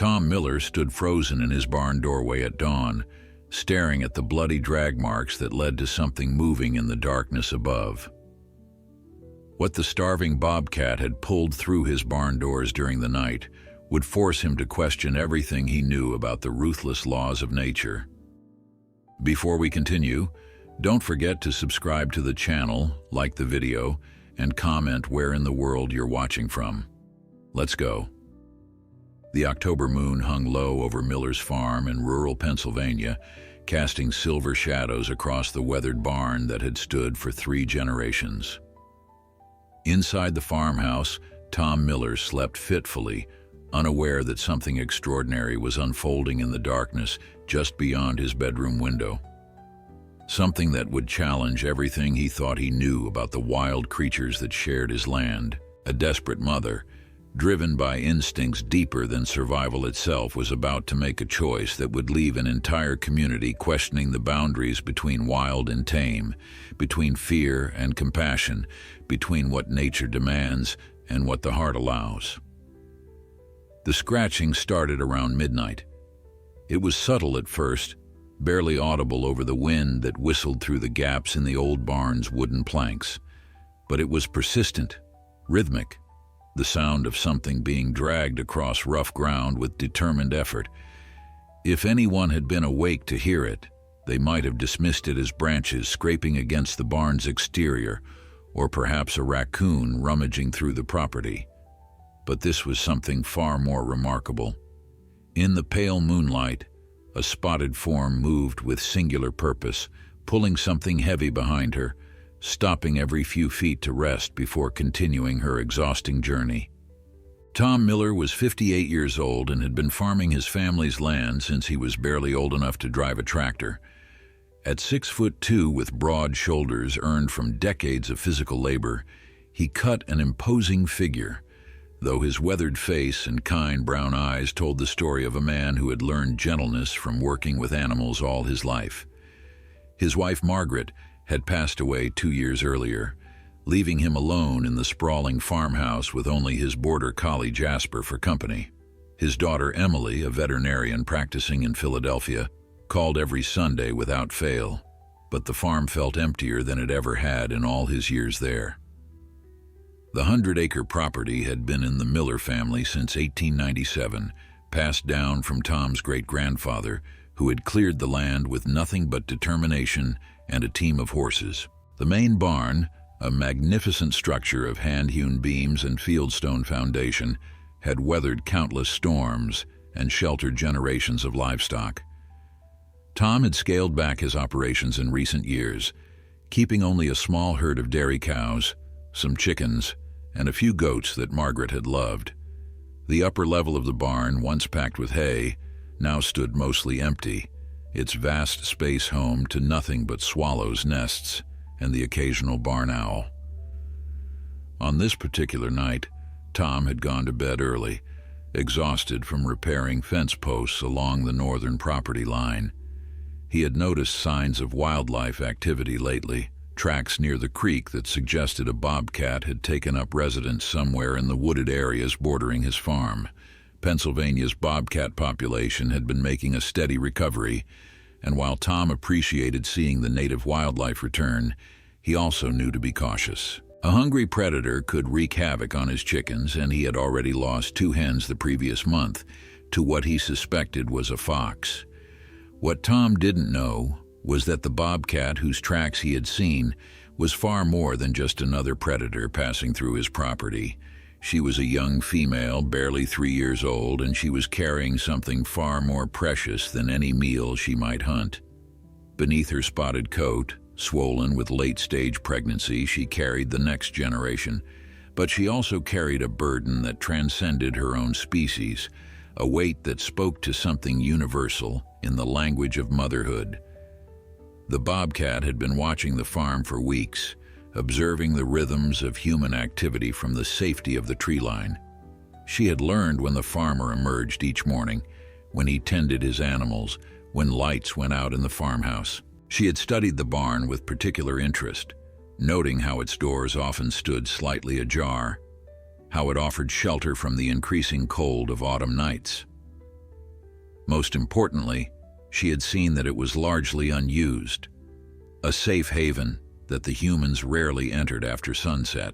Tom Miller stood frozen in his barn doorway at dawn, staring at the bloody drag marks that led to something moving in the darkness above. What the starving bobcat had pulled through his barn doors during the night would force him to question everything he knew about the ruthless laws of nature. Before we continue, don't forget to subscribe to the channel, like the video, and comment where in the world you're watching from. Let's go. The October moon hung low over Miller's farm in rural Pennsylvania, casting silver shadows across the weathered barn that had stood for 3 generations. Inside the farmhouse, Tom Miller slept fitfully, unaware that something extraordinary was unfolding in the darkness just beyond his bedroom window. Something that would challenge everything he thought he knew about the wild creatures that shared his land. A desperate mother, driven by instincts deeper than survival itself, was about to make a choice that would leave an entire community questioning the boundaries between wild and tame, between fear and compassion, between what nature demands and what the heart allows. The scratching started around midnight. It was subtle at first, barely audible over the wind that whistled through the gaps in the old barn's wooden planks. But it was persistent, rhythmic, the sound of something being dragged across rough ground with determined effort. If anyone had been awake to hear it, they might have dismissed it as branches scraping against the barn's exterior, or perhaps a raccoon rummaging through the property. But this was something far more remarkable. In the pale moonlight, a spotted form moved with singular purpose, pulling something heavy behind her, stopping every few feet to rest before continuing her exhausting journey. Tom Miller was 58 years old and had been farming his family's land since he was barely old enough to drive a tractor. At 6'2", with broad shoulders earned from decades of physical labor, he cut an imposing figure, though his weathered face and kind brown eyes told the story of a man who had learned gentleness from working with animals all his life. His wife, Margaret, had passed away 2 years earlier, leaving him alone in the sprawling farmhouse with only his border collie Jasper for company. His daughter Emily, a veterinarian practicing in Philadelphia, called every Sunday without fail, but the farm felt emptier than it ever had in all his years there. The 100-acre property had been in the Miller family since 1897, passed down from Tom's great-grandfather, who had cleared the land with nothing but determination and a team of horses. The main barn, a magnificent structure of hand-hewn beams and fieldstone foundation, had weathered countless storms and sheltered generations of livestock. Tom had scaled back his operations in recent years, keeping only a small herd of dairy cows, some chickens, and a few goats that Margaret had loved. The upper level of the barn, once packed with hay, now stood mostly empty, its vast space home to nothing but swallows' nests and the occasional barn owl. On this particular night, Tom had gone to bed early, exhausted from repairing fence posts along the northern property line. He had noticed signs of wildlife activity lately, tracks near the creek that suggested a bobcat had taken up residence somewhere in the wooded areas bordering his farm. Pennsylvania's bobcat population had been making a steady recovery, and while Tom appreciated seeing the native wildlife return, he also knew to be cautious. A hungry predator could wreak havoc on his chickens, and he had already lost 2 hens the previous month to what he suspected was a fox. What Tom didn't know was that the bobcat whose tracks he had seen was far more than just another predator passing through his property. She was a young female, barely 3 years old, and she was carrying something far more precious than any meal she might hunt. Beneath her spotted coat, swollen with late-stage pregnancy, she carried the next generation, but she also carried a burden that transcended her own species, a weight that spoke to something universal in the language of motherhood. The bobcat had been watching the farm for weeks, observing the rhythms of human activity from the safety of the tree line. She had learned when the farmer emerged each morning, when he tended his animals, when lights went out in the farmhouse. She had studied the barn with particular interest, noting how its doors often stood slightly ajar, how it offered shelter from the increasing cold of autumn nights. Most importantly, she had seen that it was largely unused, a safe haven that the humans rarely entered after sunset.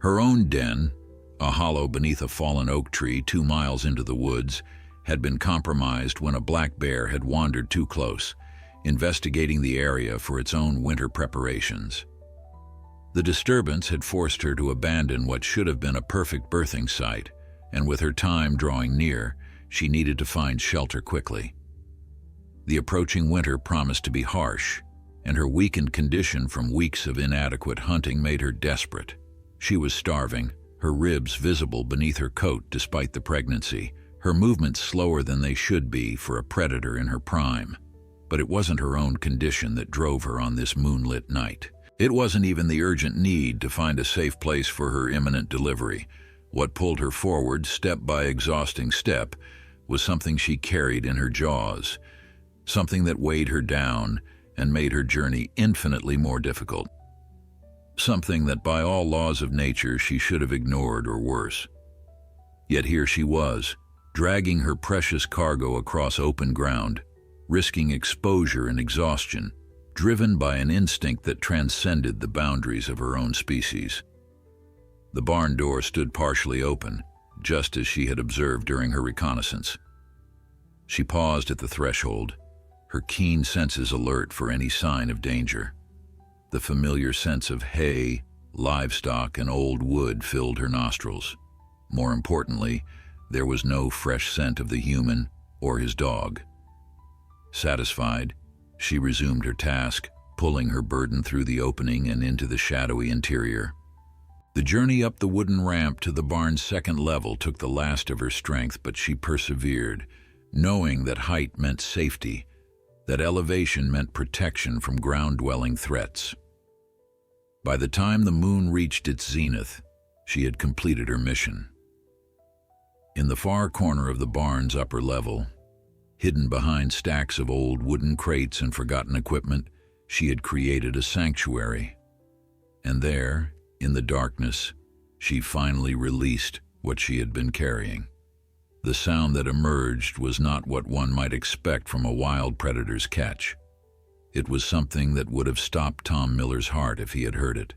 Her own den, a hollow beneath a fallen oak tree 2 miles into the woods, had been compromised when a black bear had wandered too close, investigating the area for its own winter preparations. The disturbance had forced her to abandon what should have been a perfect birthing site, and with her time drawing near, she needed to find shelter quickly. The approaching winter promised to be harsh, and her weakened condition from weeks of inadequate hunting made her desperate. She was starving, her ribs visible beneath her coat despite the pregnancy, her movements slower than they should be for a predator in her prime. But it wasn't her own condition that drove her on this moonlit night. It wasn't even the urgent need to find a safe place for her imminent delivery. What pulled her forward, step by exhausting step, was something she carried in her jaws, something that weighed her down and made her journey infinitely more difficult. Something that by all laws of nature she should have ignored or worse. Yet here she was, dragging her precious cargo across open ground, risking exposure and exhaustion, driven by an instinct that transcended the boundaries of her own species. The barn door stood partially open, just as she had observed during her reconnaissance. She paused at the threshold, her keen senses alert for any sign of danger. The familiar sense of hay, livestock, and old wood filled her nostrils. More importantly, there was no fresh scent of the human or his dog. Satisfied, she resumed her task, pulling her burden through the opening and into the shadowy interior. The journey up the wooden ramp to the barn's second level took the last of her strength, but she persevered, knowing that height meant safety, that elevation meant protection from ground-dwelling threats. By the time the moon reached its zenith, she had completed her mission. In the far corner of the barn's upper level, hidden behind stacks of old wooden crates and forgotten equipment, she had created a sanctuary. And there, in the darkness, she finally released what she had been carrying. The sound that emerged was not what one might expect from a wild predator's catch. It was something that would have stopped Tom Miller's heart if he had heard it.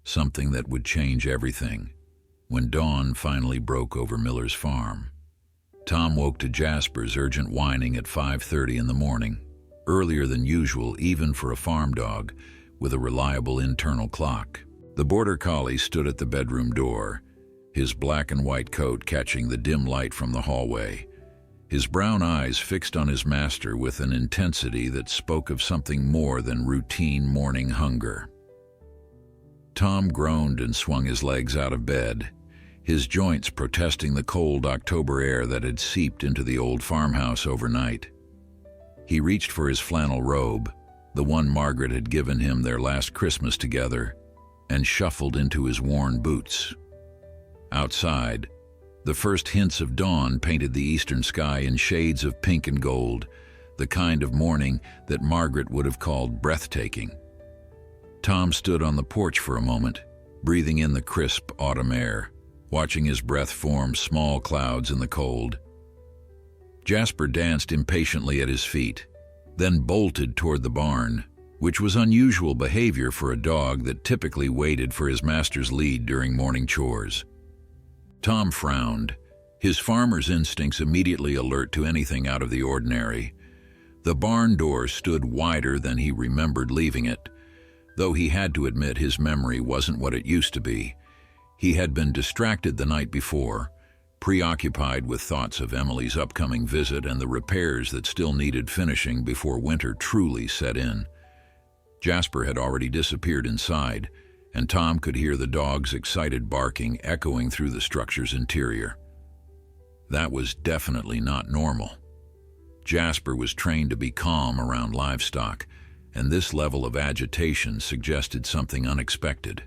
Something that would change everything when dawn finally broke over Miller's farm. Tom woke to Jasper's urgent whining at 5:30 in the morning, earlier than usual even for a farm dog with a reliable internal clock. The border collie stood at the bedroom door, his black and white coat catching the dim light from the hallway, his brown eyes fixed on his master with an intensity that spoke of something more than routine morning hunger. Tom groaned and swung his legs out of bed, his joints protesting the cold October air that had seeped into the old farmhouse overnight. He reached for his flannel robe, the one Margaret had given him their last Christmas together, and shuffled into his worn boots. Outside, the first hints of dawn painted the eastern sky in shades of pink and gold, the kind of morning that Margaret would have called breathtaking. Tom stood on the porch for a moment, breathing in the crisp autumn air, watching his breath form small clouds in the cold. Jasper danced impatiently at his feet, then bolted toward the barn, which was unusual behavior for a dog that typically waited for his master's lead during morning chores. Tom frowned, his farmer's instincts immediately alert to anything out of the ordinary. The barn door stood wider than he remembered leaving it, though he had to admit his memory wasn't what it used to be. He had been distracted the night before, preoccupied with thoughts of Emily's upcoming visit and the repairs that still needed finishing before winter truly set in. Jasper had already disappeared inside, and Tom could hear the dog's excited barking echoing through the structure's interior. That was definitely not normal. Jasper was trained to be calm around livestock, and this level of agitation suggested something unexpected.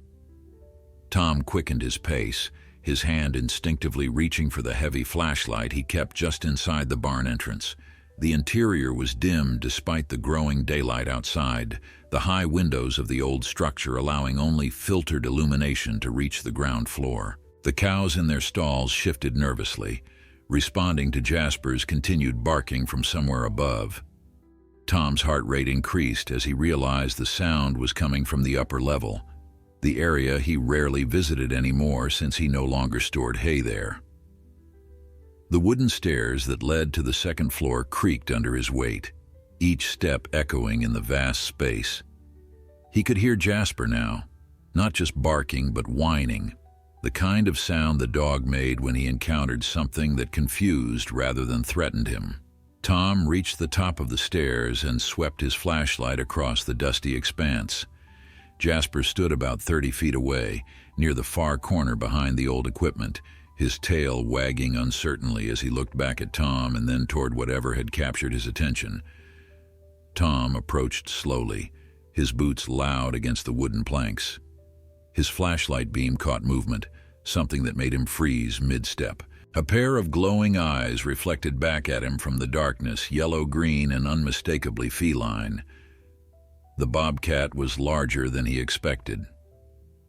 Tom quickened his pace, his hand instinctively reaching for the heavy flashlight he kept just inside the barn entrance. The interior was dim despite the growing daylight outside, the high windows of the old structure allowing only filtered illumination to reach the ground floor. The cows in their stalls shifted nervously, responding to Jasper's continued barking from somewhere above. Tom's heart rate increased as he realized the sound was coming from the upper level, the area he rarely visited anymore since he no longer stored hay there. The wooden stairs that led to the second floor creaked under his weight, each step echoing in the vast space. He could hear Jasper now, not just barking but whining, the kind of sound the dog made when he encountered something that confused rather than threatened him. Tom reached the top of the stairs and swept his flashlight across the dusty expanse. Jasper stood about 30 feet away, near the far corner behind the old equipment, his tail wagging uncertainly as he looked back at Tom and then toward whatever had captured his attention. Tom approached slowly, his boots loud against the wooden planks. His flashlight beam caught movement, something that made him freeze mid-step. A pair of glowing eyes reflected back at him from the darkness, yellow-green and unmistakably feline. The bobcat was larger than he expected.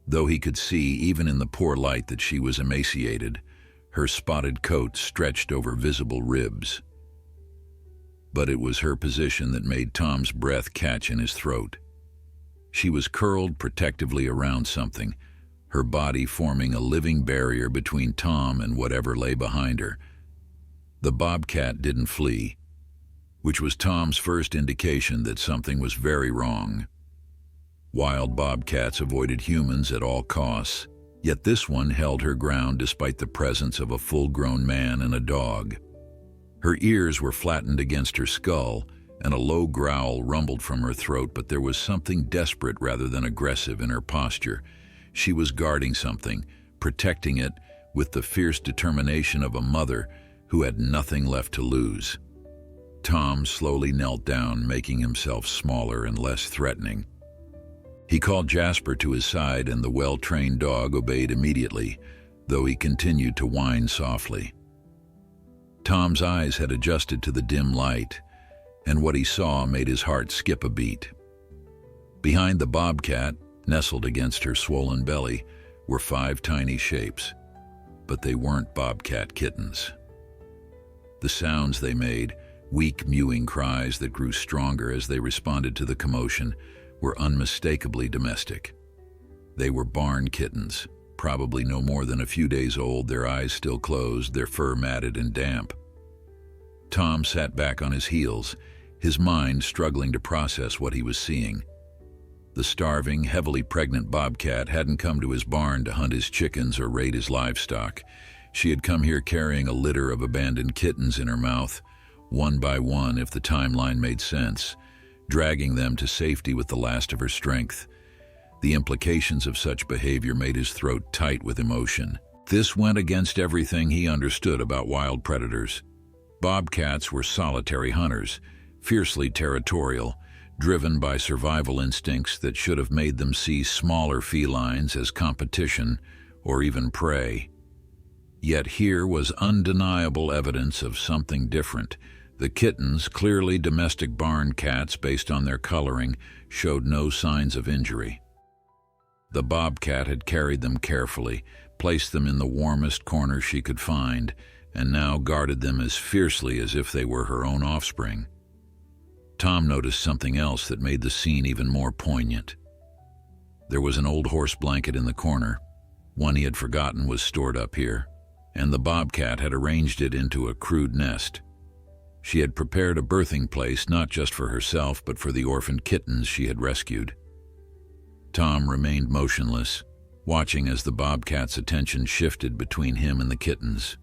Though he could see, even in the poor light, that she was emaciated, her spotted coat stretched over visible ribs. But it was her position that made Tom's breath catch in his throat. She was curled protectively around something, her body forming a living barrier between Tom and whatever lay behind her. The bobcat didn't flee, which was Tom's first indication that something was very wrong. Wild bobcats avoided humans at all costs, yet this one held her ground despite the presence of a full-grown man and a dog. Her ears were flattened against her skull, and a low growl rumbled from her throat, but there was something desperate rather than aggressive in her posture. She was guarding something, protecting it with the fierce determination of a mother who had nothing left to lose. Tom slowly knelt down, making himself smaller and less threatening. He called Jasper to his side, and the well-trained dog obeyed immediately, though he continued to whine softly. Tom's eyes had adjusted to the dim light, and what he saw made his heart skip a beat. Behind the bobcat, nestled against her swollen belly, were 5 tiny shapes, but they weren't bobcat kittens. The sounds they made, weak mewing cries that grew stronger as they responded to the commotion, were unmistakably domestic. They were barn kittens, probably no more than a few days old, their eyes still closed, their fur matted and damp. Tom sat back on his heels, his mind struggling to process what he was seeing. The starving, heavily pregnant bobcat hadn't come to his barn to hunt his chickens or raid his livestock. She had come here carrying a litter of abandoned kittens in her mouth, one by one if the timeline made sense, dragging them to safety with the last of her strength. The implications of such behavior made his throat tight with emotion. This went against everything he understood about wild predators. Bobcats were solitary hunters, fiercely territorial, driven by survival instincts that should have made them see smaller felines as competition or even prey. Yet here was undeniable evidence of something different. The kittens, clearly domestic barn cats based on their coloring, showed no signs of injury. The bobcat had carried them carefully, placed them in the warmest corner she could find, and now guarded them as fiercely as if they were her own offspring. Tom noticed something else that made the scene even more poignant. There was an old horse blanket in the corner. One he had forgotten was stored up here, and the bobcat had arranged it into a crude nest. She had prepared a birthing place not just for herself but for the orphaned kittens she had rescued. Tom remained motionless, watching as the bobcat's attention shifted between him and the kittens.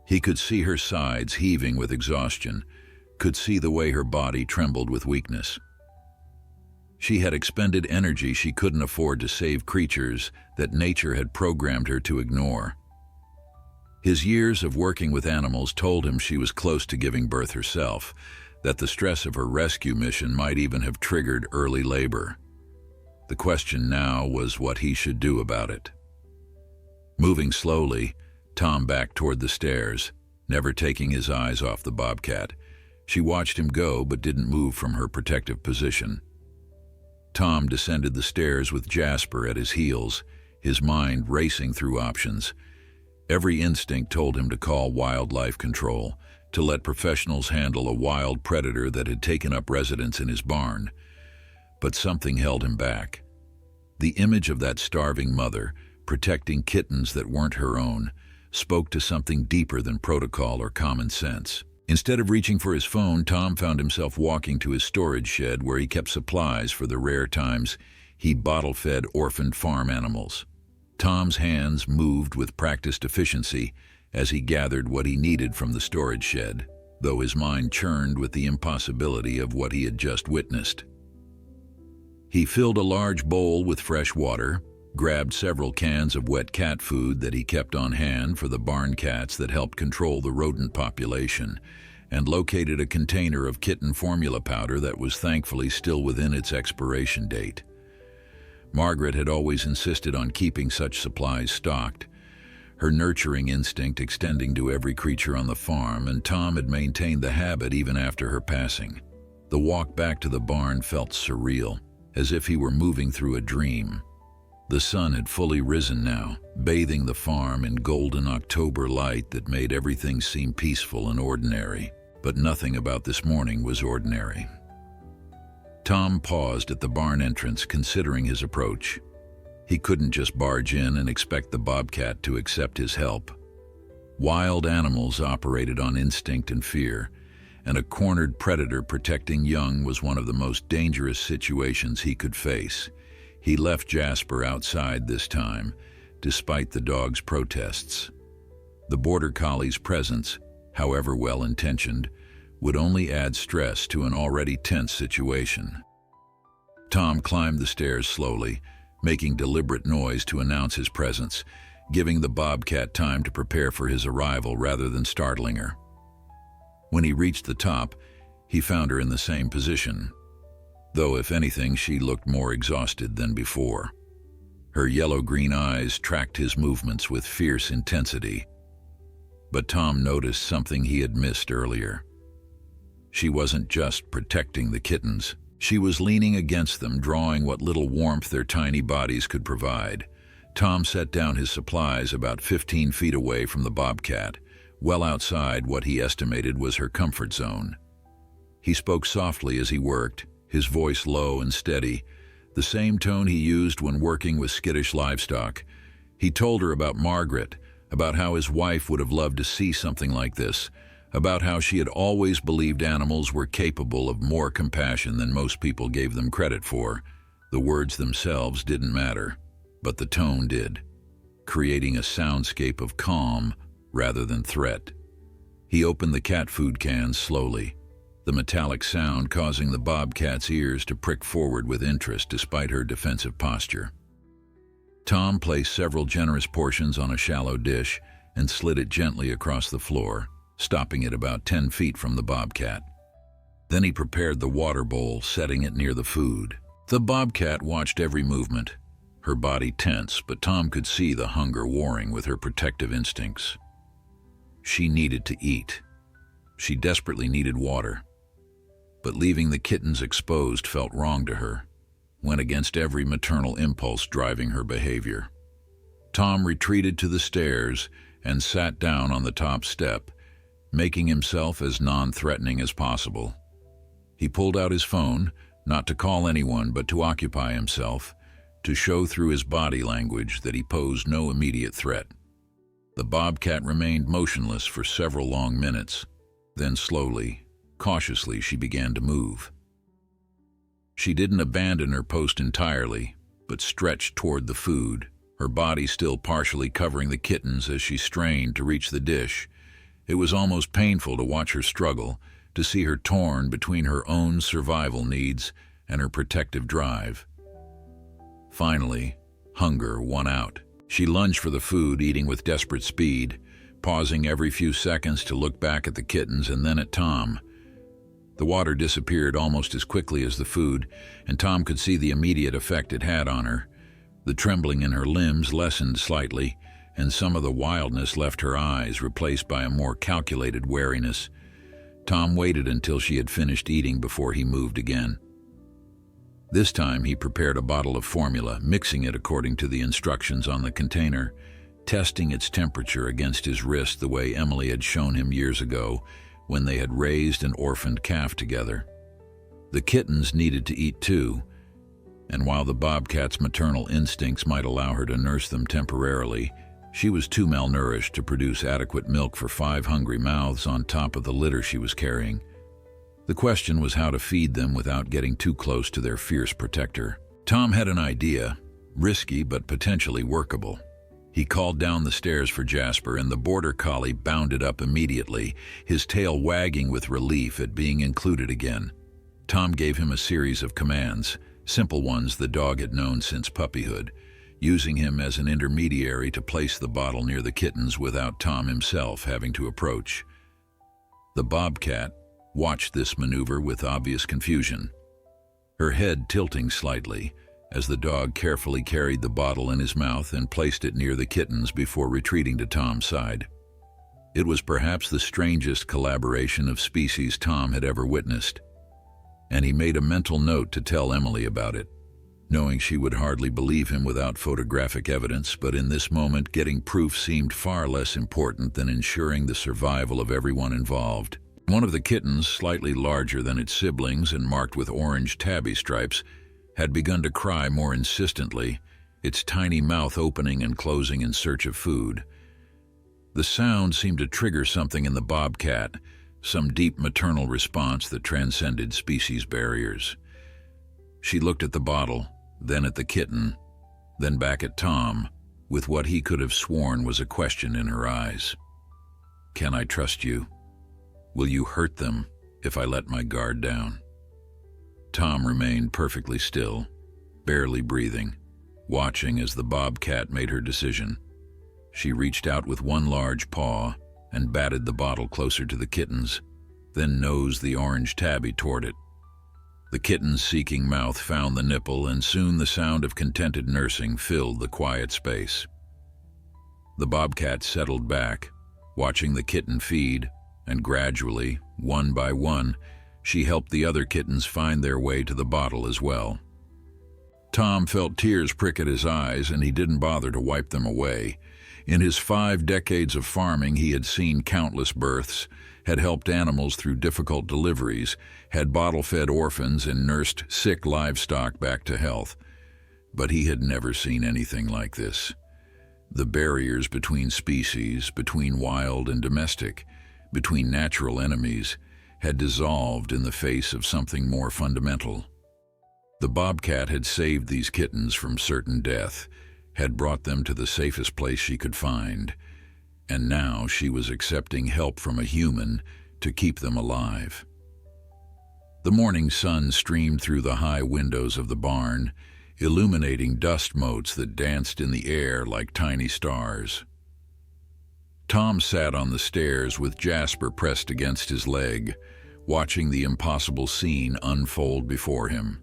He could see her sides heaving with exhaustion, could see the way her body trembled with weakness. She had expended energy she couldn't afford to save creatures that nature had programmed her to ignore. His years of working with animals told him she was close to giving birth herself, that the stress of her rescue mission might even have triggered early labor. The question now was what he should do about it. Moving slowly, Tom backed toward the stairs, never taking his eyes off the bobcat. She watched him go but didn't move from her protective position. Tom descended the stairs with Jasper at his heels, his mind racing through options. Every instinct told him to call wildlife control, to let professionals handle a wild predator that had taken up residence in his barn. But something held him back. The image of that starving mother, protecting kittens that weren't her own, spoke to something deeper than protocol or common sense. Instead of reaching for his phone, Tom found himself walking to his storage shed where he kept supplies for the rare times he bottle-fed orphaned farm animals. Tom's hands moved with practiced efficiency as he gathered what he needed from the storage shed, though his mind churned with the impossibility of what he had just witnessed. He filled a large bowl with fresh water, grabbed several cans of wet cat food that he kept on hand for the barn cats that helped control the rodent population, and located a container of kitten formula powder that was thankfully still within its expiration date. Margaret had always insisted on keeping such supplies stocked, her nurturing instinct extending to every creature on the farm, and Tom had maintained the habit even after her passing. The walk back to the barn felt surreal, as if he were moving through a dream. The sun had fully risen now, bathing the farm in golden October light that made everything seem peaceful and ordinary. But nothing about this morning was ordinary. Tom paused at the barn entrance, considering his approach. He couldn't just barge in and expect the Bobcat to accept his help. Wild animals operated on instinct and fear, and a cornered predator protecting young was one of the most dangerous situations he could face. He left Jasper outside this time, despite the dog's protests. The border collie's presence, however well-intentioned, would only add stress to an already tense situation. Tom climbed the stairs slowly, making deliberate noise to announce his presence, giving the Bobcat time to prepare for his arrival rather than startling her. When he reached the top, he found her in the same position, though if anything she looked more exhausted than before. Her yellow-green eyes tracked his movements with fierce intensity. But Tom noticed something he had missed earlier. She wasn't just protecting the kittens. She was leaning against them, drawing what little warmth their tiny bodies could provide. Tom set down his supplies about 15 feet away from the Bobcat, well outside what he estimated was her comfort zone. He spoke softly as he worked, his voice low and steady, the same tone he used when working with skittish livestock. He told her about Margaret, about how his wife would have loved to see something like this, about how she had always believed animals were capable of more compassion than most people gave them credit for. The words themselves didn't matter, but the tone did, creating a soundscape of calm rather than threat. He opened the cat food cans slowly, the metallic sound causing the Bobcat's ears to prick forward with interest despite her defensive posture. Tom placed several generous portions on a shallow dish and slid it gently across the floor, stopping it about 10 feet from the Bobcat. Then he prepared the water bowl, setting it near the food. The Bobcat watched every movement, her body tense, but Tom could see the hunger warring with her protective instincts. She needed to eat. She desperately needed water. But leaving the kittens exposed felt wrong to her, went against every maternal impulse driving her behavior. Tom retreated to the stairs and sat down on the top step, making himself as non-threatening as possible. He pulled out his phone, not to call anyone but to occupy himself, to show through his body language that he posed no immediate threat. The Bobcat remained motionless for several long minutes. Then slowly, cautiously, she began to move. She didn't abandon her post entirely, but stretched toward the food, her body still partially covering the kittens as she strained to reach the dish. It was almost painful to watch her struggle, to see her torn between her own survival needs and her protective drive. Finally, hunger won out. She lunged for the food, eating with desperate speed, pausing every few seconds to look back at the kittens and then at Tom. The water disappeared almost as quickly as the food, and Tom could see the immediate effect it had on her. The trembling in her limbs lessened slightly, and some of the wildness left her eyes, replaced by a more calculated wariness. Tom waited until she had finished eating before he moved again. This time he prepared a bottle of formula, mixing it according to the instructions on the container, testing its temperature against his wrist the way Emily had shown him years ago when they had raised an orphaned calf together. The kittens needed to eat too, and while the bobcat's maternal instincts might allow her to nurse them temporarily, she was too malnourished to produce adequate milk for 5 hungry mouths on top of the litter she was carrying. The question was how to feed them without getting too close to their fierce protector. Tom had an idea, risky but potentially workable. He called down the stairs for Jasper, and the border collie bounded up immediately, his tail wagging with relief at being included again. Tom gave him a series of commands, simple ones the dog had known since puppyhood, using him as an intermediary to place the bottle near the kittens without Tom himself having to approach. The bobcat watched this maneuver with obvious confusion, her head tilting slightly as the dog carefully carried the bottle in his mouth and placed it near the kittens before retreating to Tom's side. It was perhaps the strangest collaboration of species Tom had ever witnessed, and he made a mental note to tell Emily about it, knowing she would hardly believe him without photographic evidence, but in this moment getting proof seemed far less important than ensuring the survival of everyone involved. One of the kittens, slightly larger than its siblings and marked with orange tabby stripes, had begun to cry more insistently, its tiny mouth opening and closing in search of food. The sound seemed to trigger something in the bobcat, some deep maternal response that transcended species barriers. She looked at the bottle, then at the kitten, then back at Tom, with what he could have sworn was a question in her eyes. "Can I trust you? Will you hurt them if I let my guard down?" Tom remained perfectly still, barely breathing, watching as the bobcat made her decision. She reached out with one large paw and batted the bottle closer to the kittens, then nosed the orange tabby toward it. The kitten's seeking mouth found the nipple, and soon the sound of contented nursing filled the quiet space. The bobcat settled back, watching the kitten feed, and gradually, one by one, she helped the other kittens find their way to the bottle as well. Tom felt tears prick at his eyes, and he didn't bother to wipe them away. In his 5 decades of farming, he had seen countless births, had helped animals through difficult deliveries, had bottle-fed orphans, and nursed sick livestock back to health. But he had never seen anything like this. The barriers between species, between wild and domestic, between natural enemies, had dissolved in the face of something more fundamental. The bobcat had saved these kittens from certain death, had brought them to the safest place she could find, and now she was accepting help from a human to keep them alive. The morning sun streamed through the high windows of the barn, illuminating dust motes that danced in the air like tiny stars. Tom sat on the stairs with Jasper pressed against his leg, watching the impossible scene unfold before him.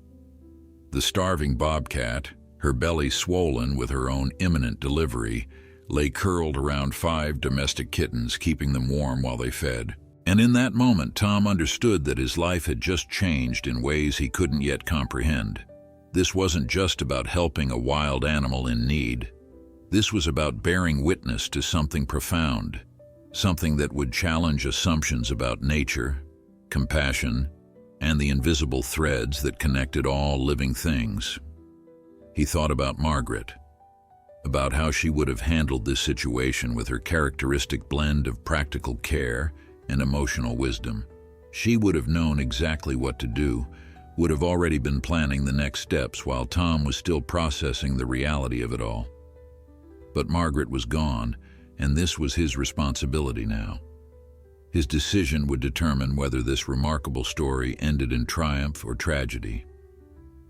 The starving bobcat, her belly swollen with her own imminent delivery, lay curled around 5 domestic kittens, keeping them warm while they fed. And in that moment, Tom understood that his life had just changed in ways he couldn't yet comprehend. This wasn't just about helping a wild animal in need. This was about bearing witness to something profound, something that would challenge assumptions about nature, compassion, and the invisible threads that connected all living things. He thought about Margaret, about how she would have handled this situation with her characteristic blend of practical care and emotional wisdom. She would have known exactly what to do, would have already been planning the next steps while Tom was still processing the reality of it all. But Margaret was gone, and this was his responsibility now. His decision would determine whether this remarkable story ended in triumph or tragedy.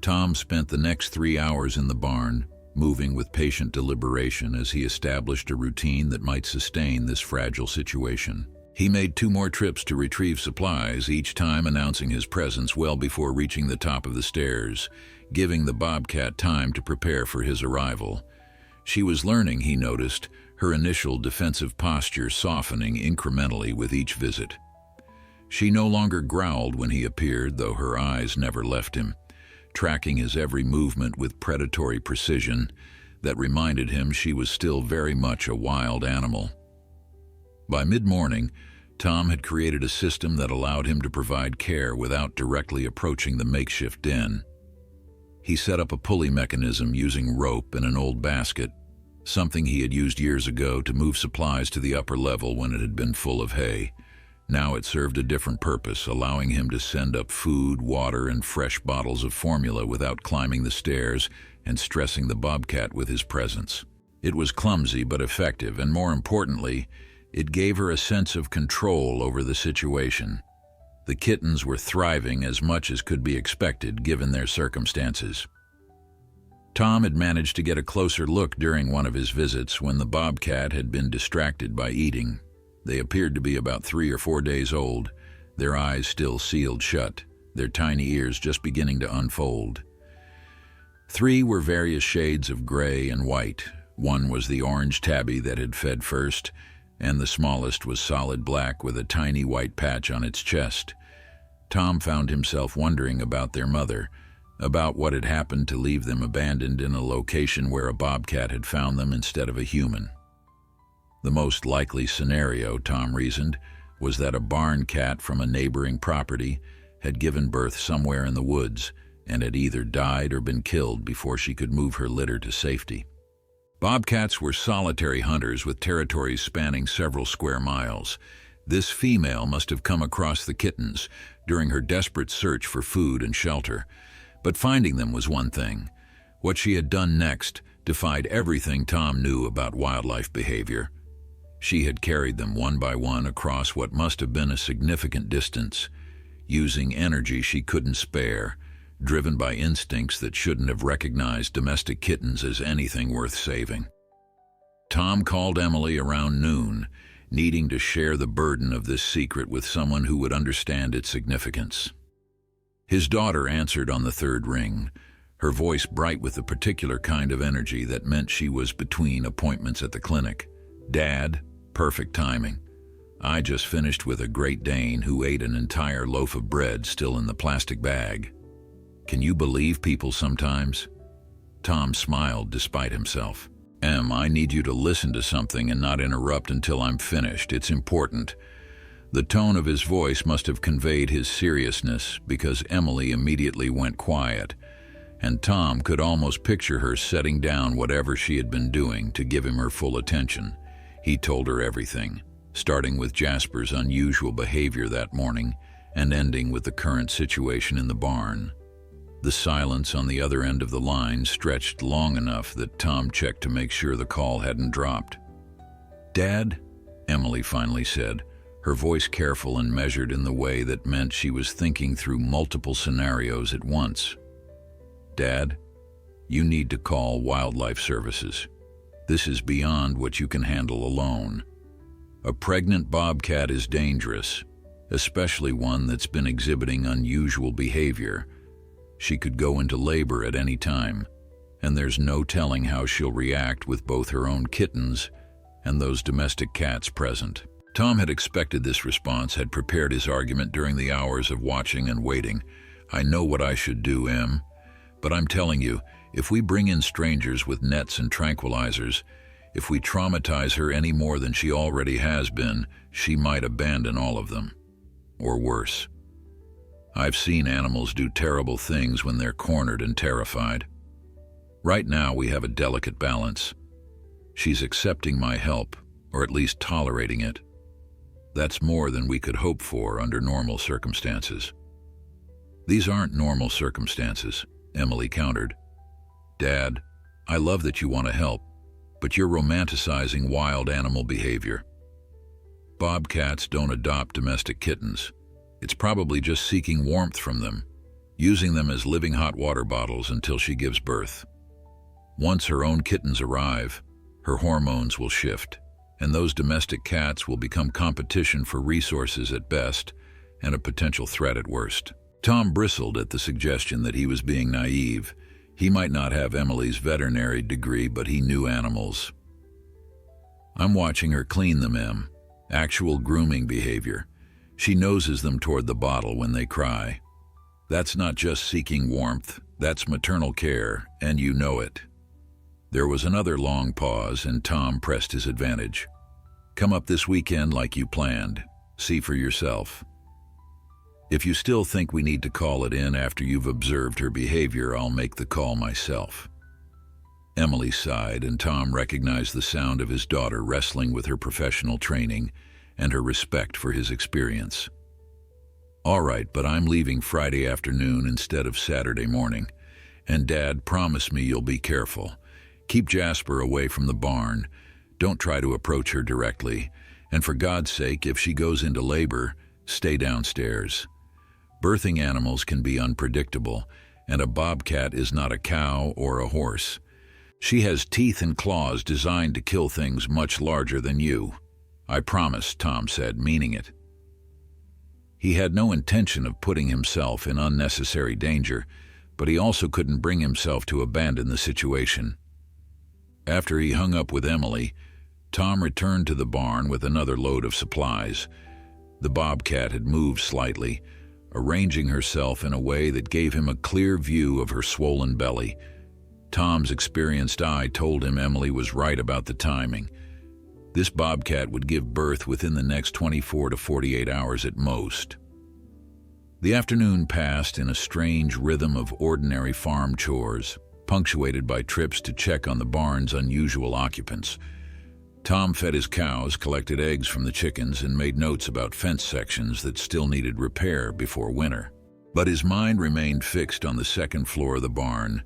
Tom spent the next 3 hours in the barn, moving with patient deliberation as he established a routine that might sustain this fragile situation. He made 2 more trips to retrieve supplies, each time announcing his presence well before reaching the top of the stairs, giving the bobcat time to prepare for his arrival. She was learning, he noticed, her initial defensive posture softening incrementally with each visit. She no longer growled when he appeared, though her eyes never left him, tracking his every movement with predatory precision. that reminded him she was still very much a wild animal. By mid-morning, Tom had created a system that allowed him to provide care without directly approaching the makeshift den. He set up a pulley mechanism using rope and an old basket, something he had used years ago to move supplies to the upper level when it had been full of hay. Now it served a different purpose, allowing him to send up food, water, and fresh bottles of formula without climbing the stairs and stressing the Bobcat with his presence. It was clumsy but effective, and more importantly, it gave her a sense of control over the situation. The kittens were thriving as much as could be expected given their circumstances. Tom had managed to get a closer look during one of his visits when the Bobcat had been distracted by eating. They appeared to be about 3 or 4 days old, their eyes still sealed shut, their tiny ears just beginning to unfold. 3 were various shades of gray and white. One was the orange tabby that had fed first, and the smallest was solid black with a tiny white patch on its chest. Tom found himself wondering about their mother, about what had happened to leave them abandoned in a location where a bobcat had found them instead of a human. The most likely scenario, Tom reasoned, was that a barn cat from a neighboring property had given birth somewhere in the woods and had either died or been killed before she could move her litter to safety. Bobcats were solitary hunters with territories spanning several square miles. This female must have come across the kittens during her desperate search for food and shelter. But finding them was one thing. What she had done next defied everything Tom knew about wildlife behavior. She had carried them one by one across what must have been a significant distance, using energy she couldn't spare, driven by instincts that shouldn't have recognized domestic kittens as anything worth saving. Tom called Emily around noon, needing to share the burden of this secret with someone who would understand its significance. His daughter answered on the 3rd ring, her voice bright with the particular kind of energy that meant she was between appointments at the clinic. "Dad, perfect timing. I just finished with a Great Dane who ate an entire loaf of bread still in the plastic bag. Can you believe people sometimes?" Tom smiled despite himself. I need you to listen to something and not interrupt until I'm finished. It's important." The tone of his voice must have conveyed his seriousness because Emily immediately went quiet, and Tom could almost picture her setting down whatever she had been doing to give him her full attention. He told her everything, starting with Jasper's unusual behavior that morning and ending with the current situation in the barn. The silence on the other end of the line stretched long enough that Tom checked to make sure the call hadn't dropped. "Dad," Emily finally said, her voice careful and measured in the way that meant she was thinking through multiple scenarios at once. "Dad, you need to call Wildlife Services. This is beyond what you can handle alone. A pregnant bobcat is dangerous, especially one that's been exhibiting unusual behavior. She could go into labor at any time, and there's no telling how she'll react with both her own kittens and those domestic cats present." Tom had expected this response, had prepared his argument during the hours of watching and waiting. "I know what I should do, Em, but I'm telling you, if we bring in strangers with nets and tranquilizers, if we traumatize her any more than she already has been, she might abandon all of them. Or worse. I've seen animals do terrible things when they're cornered and terrified. Right now we have a delicate balance. She's accepting my help, or at least tolerating it. That's more than we could hope for under normal circumstances." "These aren't normal circumstances," Emily countered. "Dad, I love that you want to help, but you're romanticizing wild animal behavior. Bobcats don't adopt domestic kittens. It's probably just seeking warmth from them, using them as living hot water bottles until she gives birth. Once her own kittens arrive, her hormones will shift, and those domestic cats will become competition for resources at best and a potential threat at worst." Tom bristled at the suggestion that he was being naive. He might not have Emily's veterinary degree, but he knew animals. "I'm watching her clean them, Em. Actual grooming behavior. She noses them toward the bottle when they cry. That's not just seeking warmth, that's maternal care, and you know it." There was another long pause, and Tom pressed his advantage. "Come up this weekend like you planned. See for yourself. If you still think we need to call it in after you've observed her behavior, I'll make the call myself." Emily sighed, and Tom recognized the sound of his daughter wrestling with her professional training and her respect for his experience. "All right, but I'm leaving Friday afternoon instead of Saturday morning. And Dad, promise me you'll be careful. Keep Jasper away from the barn. Don't try to approach her directly. And for God's sake, if she goes into labor, stay downstairs. Birthing animals can be unpredictable, and a bobcat is not a cow or a horse. She has teeth and claws designed to kill things much larger than you. I promise," Tom said, meaning it. He had no intention of putting himself in unnecessary danger, but he also couldn't bring himself to abandon the situation. After he hung up with Emily, Tom returned to the barn with another load of supplies. The bobcat had moved slightly, arranging herself in a way that gave him a clear view of her swollen belly. Tom's experienced eye told him Emily was right about the timing. This bobcat would give birth within the next 24 to 48 hours at most. The afternoon passed in a strange rhythm of ordinary farm chores, punctuated by trips to check on the barn's unusual occupants. Tom fed his cows, collected eggs from the chickens, and made notes about fence sections that still needed repair before winter. But his mind remained fixed on the second floor of the barn,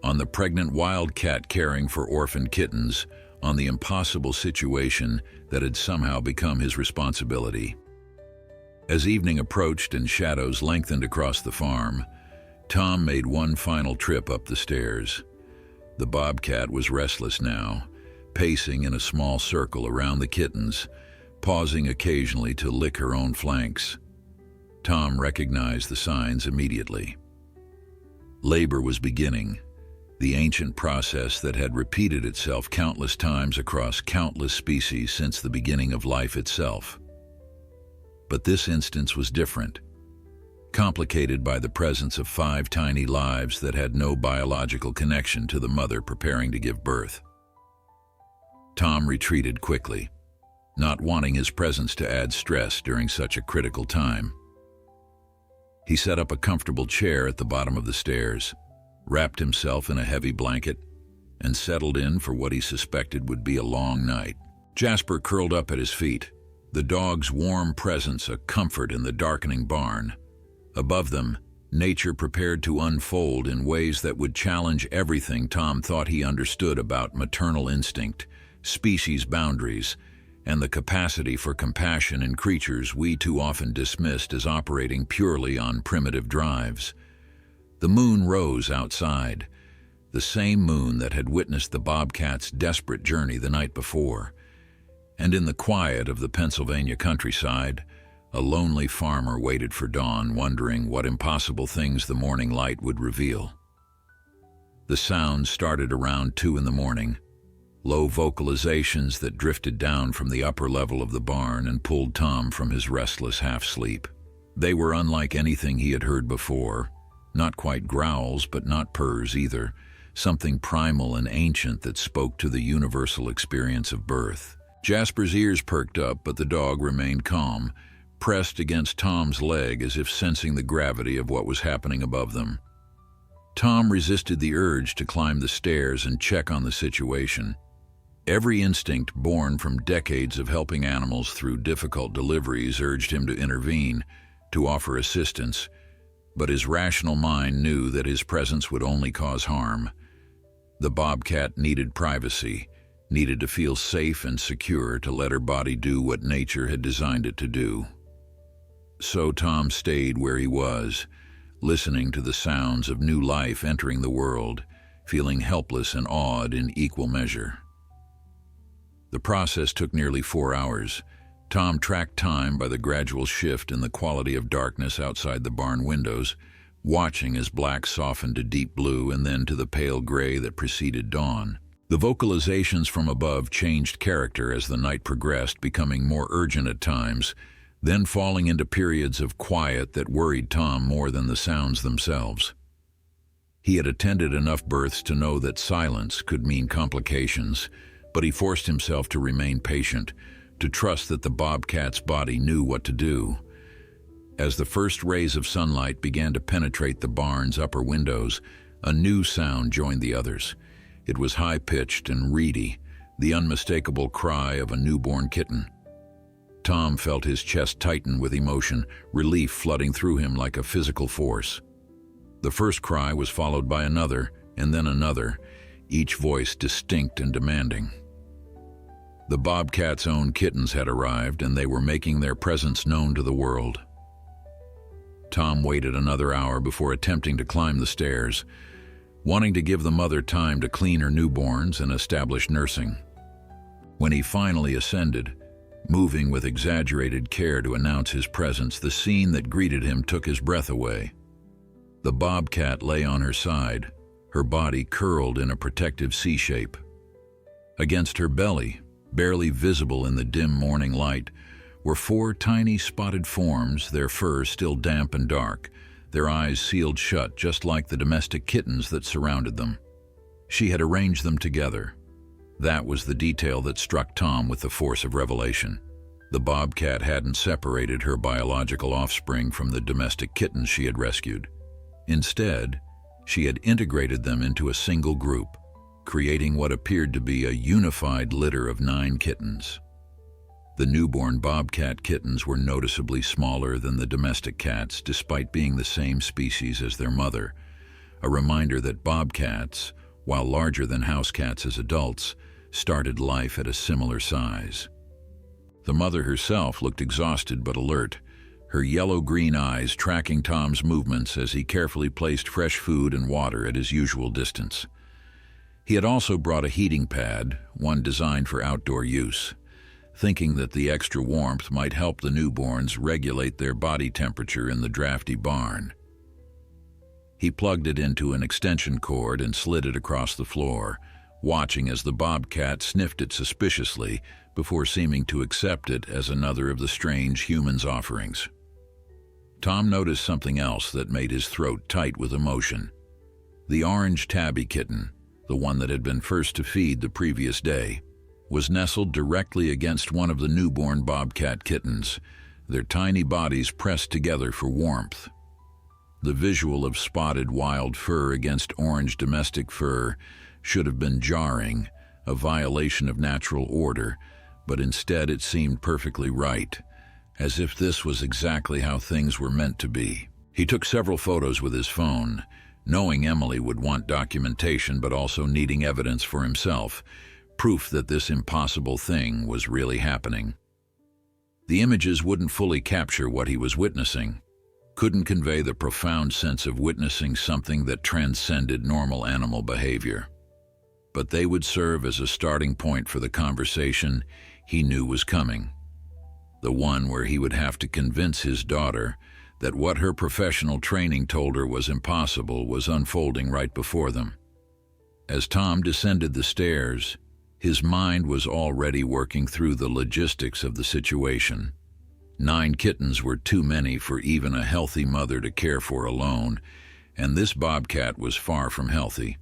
on the pregnant wildcat caring for orphaned kittens, on the impossible situation that had somehow become his responsibility. As evening approached and shadows lengthened across the farm, Tom made one final trip up the stairs. The bobcat was restless now, pacing in a small circle around the kittens, pausing occasionally to lick her own flanks. Tom recognized the signs immediately. Labor was beginning, the ancient process that had repeated itself countless times across countless species since the beginning of life itself. But this instance was different, complicated by the presence of 5 tiny lives that had no biological connection to the mother preparing to give birth. Tom retreated quickly, not wanting his presence to add stress during such a critical time. He set up a comfortable chair at the bottom of the stairs, wrapped himself in a heavy blanket, and settled in for what he suspected would be a long night. Jasper curled up at his feet, the dog's warm presence a comfort in the darkening barn. Above them, nature prepared to unfold in ways that would challenge everything Tom thought he understood about maternal instinct, species boundaries, and the capacity for compassion in creatures we too often dismissed as operating purely on primitive drives. The moon rose outside, the same moon that had witnessed the bobcat's desperate journey the night before. And in the quiet of the Pennsylvania countryside, a lonely farmer waited for dawn, wondering what impossible things the morning light would reveal. The sounds started around 2 in the morning, low vocalizations that drifted down from the upper level of the barn and pulled Tom from his restless half-sleep. They were unlike anything he had heard before, not quite growls, but not purrs either, something primal and ancient that spoke to the universal experience of birth. Jasper's ears perked up, but the dog remained calm, pressed against Tom's leg as if sensing the gravity of what was happening above them. Tom resisted the urge to climb the stairs and check on the situation. Every instinct born from decades of helping animals through difficult deliveries urged him to intervene, to offer assistance, but his rational mind knew that his presence would only cause harm. The bobcat needed privacy, needed to feel safe and secure to let her body do what nature had designed it to do. So Tom stayed where he was, listening to the sounds of new life entering the world, feeling helpless and awed in equal measure. The process took nearly 4 hours. Tom tracked time by the gradual shift in the quality of darkness outside the barn windows, watching as black softened to deep blue and then to the pale gray that preceded dawn. The vocalizations from above changed character as the night progressed, becoming more urgent at times, then falling into periods of quiet that worried Tom more than the sounds themselves. He had attended enough births to know that silence could mean complications, but he forced himself to remain patient, to trust that the bobcat's body knew what to do. As the first rays of sunlight began to penetrate the barn's upper windows, a new sound joined the others. It was high-pitched and reedy, the unmistakable cry of a newborn kitten. Tom felt his chest tighten with emotion, relief flooding through him like a physical force. The first cry was followed by another, and then another, each voice distinct and demanding. The bobcat's own kittens had arrived, and they were making their presence known to the world. Tom waited another hour before attempting to climb the stairs, wanting to give the mother time to clean her newborns and establish nursing. When he finally ascended, moving with exaggerated care to announce his presence, the scene that greeted him took his breath away. The bobcat lay on her side, her body curled in a protective C-shape. Against her belly, barely visible in the dim morning light, were 4 tiny spotted forms, their fur still damp and dark, their eyes sealed shut just like the domestic kittens that surrounded them. She had arranged them together. That was the detail that struck Tom with the force of revelation. The bobcat hadn't separated her biological offspring from the domestic kittens she had rescued. Instead, she had integrated them into a single group, creating what appeared to be a unified litter of 9 kittens. The newborn bobcat kittens were noticeably smaller than the domestic cats, despite being the same species as their mother, a reminder that bobcats, while larger than house cats as adults, started life at a similar size. The mother herself looked exhausted but alert, her yellow-green eyes tracking Tom's movements as he carefully placed fresh food and water at his usual distance. He had also brought a heating pad, one designed for outdoor use, thinking that the extra warmth might help the newborns regulate their body temperature in the drafty barn. He plugged it into an extension cord and slid it across the floor, watching as the bobcat sniffed it suspiciously before seeming to accept it as another of the strange human's offerings. Tom noticed something else that made his throat tight with emotion. The orange tabby kitten, the one that had been first to feed the previous day, was nestled directly against one of the newborn bobcat kittens, their tiny bodies pressed together for warmth. The visual of spotted wild fur against orange domestic fur should have been jarring, a violation of natural order, but instead it seemed perfectly right, as if this was exactly how things were meant to be. He took several photos with his phone, knowing Emily would want documentation but also needing evidence for himself, proof that this impossible thing was really happening. The images wouldn't fully capture what he was witnessing, couldn't convey the profound sense of witnessing something that transcended normal animal behavior. But they would serve as a starting point for the conversation he knew was coming. The one where he would have to convince his daughter that what her professional training told her was impossible was unfolding right before them. As Tom descended the stairs, his mind was already working through the logistics of the situation. 9 kittens were too many for even a healthy mother to care for alone, and this bobcat was far from healthy.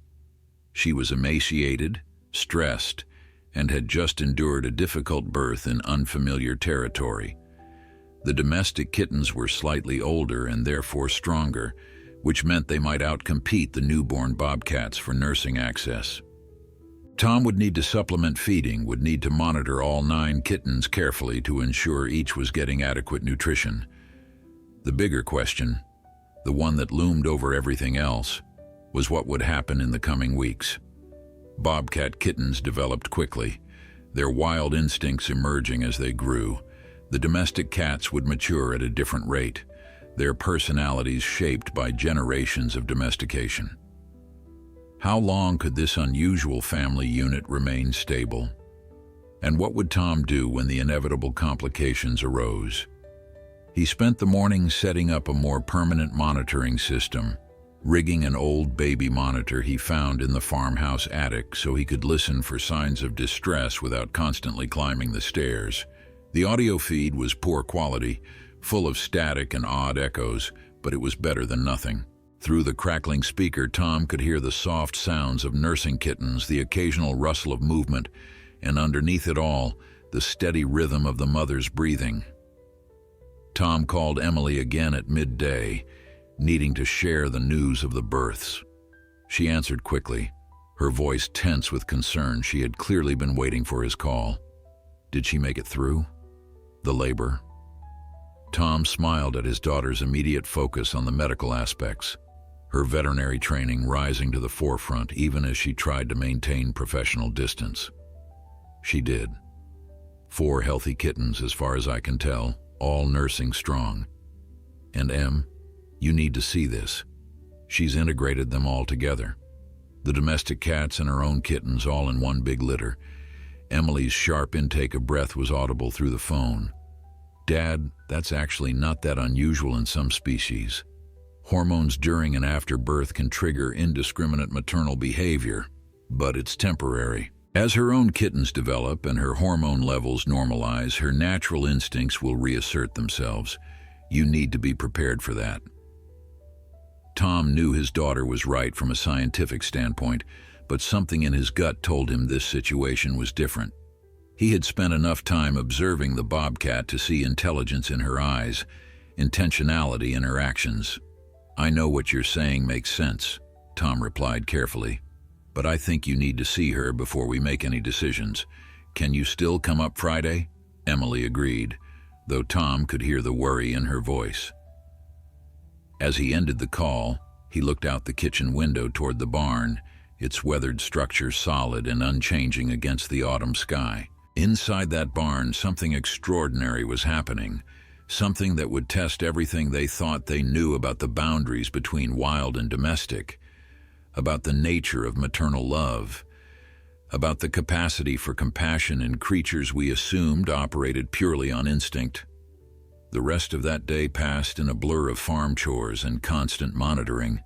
She was emaciated, stressed, and had just endured a difficult birth in unfamiliar territory. The domestic kittens were slightly older and therefore stronger, which meant they might outcompete the newborn bobcats for nursing access. Tom would need to supplement feeding, would need to monitor all 9 kittens carefully to ensure each was getting adequate nutrition. The bigger question, the one that loomed over everything else, was what would happen in the coming weeks. Bobcat kittens developed quickly, their wild instincts emerging as they grew. The domestic cats would mature at a different rate, their personalities shaped by generations of domestication. How long could this unusual family unit remain stable? And what would Tom do when the inevitable complications arose? He spent the morning setting up a more permanent monitoring system, rigging an old baby monitor he found in the farmhouse attic so he could listen for signs of distress without constantly climbing the stairs. The audio feed was poor quality, full of static and odd echoes, but it was better than nothing. Through the crackling speaker, Tom could hear the soft sounds of nursing kittens, the occasional rustle of movement, and underneath it all, the steady rhythm of the mother's breathing. Tom called Emily again at midday, needing to share the news of the births. She answered quickly, her voice tense with concern. She had clearly been waiting for his call. Did she make it through? The labor? Tom smiled at his daughter's immediate focus on the medical aspects, her veterinary training rising to the forefront even as she tried to maintain professional distance. She did. 4 healthy kittens, as far as I can tell, all nursing strong. And Em, you need to see this. She's integrated them all together. The domestic cats and her own kittens all in one big litter. Emily's sharp intake of breath was audible through the phone. Dad, that's actually not that unusual in some species. Hormones during and after birth can trigger indiscriminate maternal behavior, but it's temporary. As her own kittens develop and her hormone levels normalize, her natural instincts will reassert themselves. You need to be prepared for that. Tom knew his daughter was right from a scientific standpoint, but something in his gut told him this situation was different. He had spent enough time observing the Bobcat to see intelligence in her eyes, intentionality in her actions. I know what you're saying makes sense, Tom replied carefully, but I think you need to see her before we make any decisions. Can you still come up Friday? Emily agreed, though Tom could hear the worry in her voice. As he ended the call, he looked out the kitchen window toward the barn, its weathered structure solid and unchanging against the autumn sky. Inside that barn, something extraordinary was happening, something that would test everything they thought they knew about the boundaries between wild and domestic, about the nature of maternal love, about the capacity for compassion in creatures we assumed operated purely on instinct. The rest of that day passed in a blur of farm chores and constant monitoring.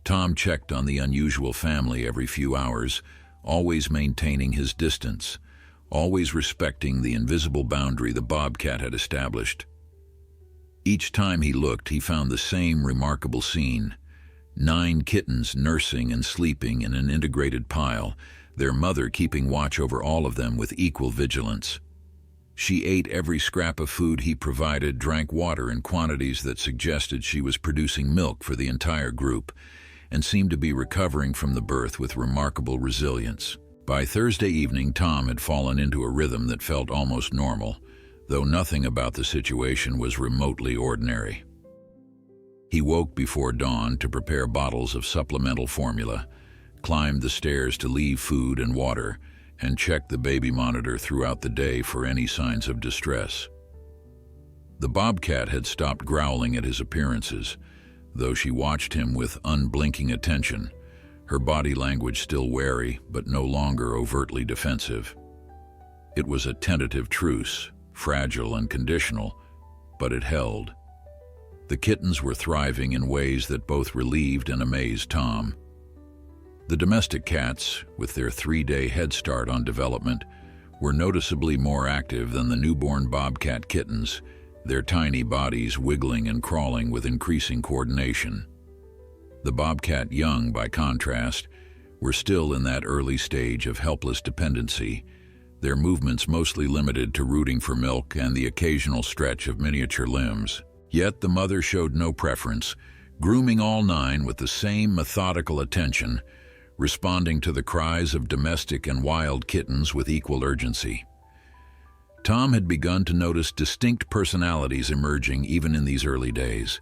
Tom checked on the unusual family every few hours, always maintaining his distance, always respecting the invisible boundary the Bobcat had established. Each time he looked, he found the same remarkable scene. 9 kittens nursing and sleeping in an integrated pile, their mother keeping watch over all of them with equal vigilance. She ate every scrap of food he provided, drank water in quantities that suggested she was producing milk for the entire group, and seemed to be recovering from the birth with remarkable resilience. By Thursday evening, Tom had fallen into a rhythm that felt almost normal, though nothing about the situation was remotely ordinary. He woke before dawn to prepare bottles of supplemental formula, climbed the stairs to leave food and water, and checked the baby monitor throughout the day for any signs of distress. The Bobcat had stopped growling at his appearances, though she watched him with unblinking attention, her body language still wary but no longer overtly defensive. It was a tentative truce, fragile and conditional, but it held. The kittens were thriving in ways that both relieved and amazed Tom. The domestic cats, with their 3-day head start on development, were noticeably more active than the newborn Bobcat kittens, their tiny bodies wiggling and crawling with increasing coordination. The Bobcat young, by contrast, were still in that early stage of helpless dependency, their movements mostly limited to rooting for milk and the occasional stretch of miniature limbs. Yet the mother showed no preference, grooming all 9 with the same methodical attention, responding to the cries of domestic and wild kittens with equal urgency. Tom had begun to notice distinct personalities emerging even in these early days.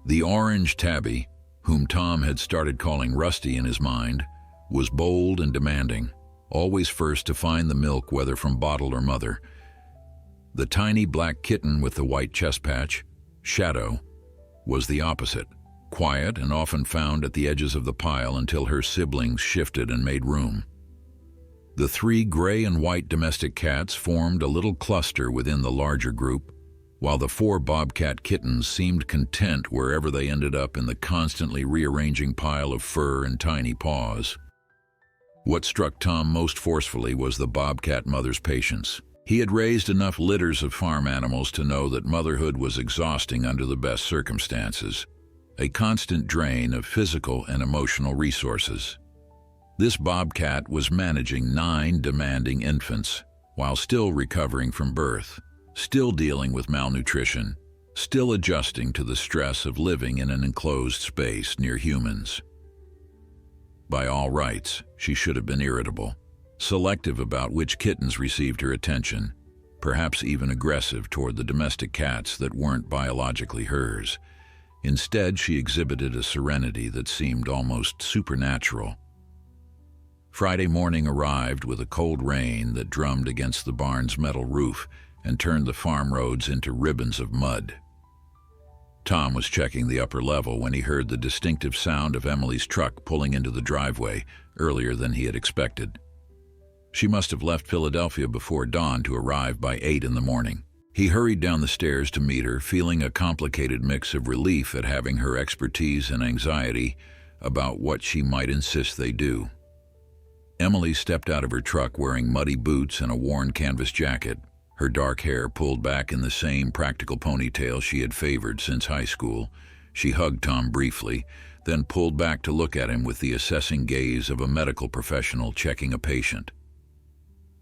The orange tabby, whom Tom had started calling Rusty in his mind, was bold and demanding, always first to find the milk whether from bottle or mother. The tiny black kitten with the white chest patch, Shadow, was the opposite, quiet and often found at the edges of the pile until her siblings shifted and made room. The 3 gray and white domestic cats formed a little cluster within the larger group, while the 4 Bobcat kittens seemed content wherever they ended up in the constantly rearranging pile of fur and tiny paws. What struck Tom most forcefully was the Bobcat mother's patience. He had raised enough litters of farm animals to know that motherhood was exhausting under the best circumstances. a constant drain of physical and emotional resources. This bobcat was managing 9 demanding infants, while still recovering from birth, still dealing with malnutrition, still adjusting to the stress of living in an enclosed space near humans. By all rights, she should have been irritable, selective about which kittens received her attention, perhaps even aggressive toward the domestic cats that weren't biologically hers. Instead, she exhibited a serenity that seemed almost supernatural. Friday morning arrived with a cold rain that drummed against the barn's metal roof and turned the farm roads into ribbons of mud. Tom was checking the upper level when he heard the distinctive sound of Emily's truck pulling into the driveway earlier than he had expected. She must have left Philadelphia before dawn to arrive by 8 in the morning. He hurried down the stairs to meet her, feeling a complicated mix of relief at having her expertise and anxiety about what she might insist they do. Emily stepped out of her truck wearing muddy boots and a worn canvas jacket, her dark hair pulled back in the same practical ponytail she had favored since high school. She hugged Tom briefly, then pulled back to look at him with the assessing gaze of a medical professional checking a patient.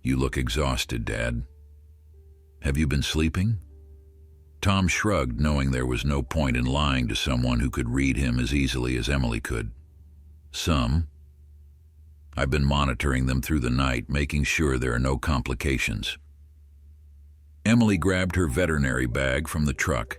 "You look exhausted, Dad. Have you been sleeping?" Tom shrugged, knowing there was no point in lying to someone who could read him as easily as Emily could. "Some. I've been monitoring them through the night, making sure there are no complications." Emily grabbed her veterinary bag from the truck,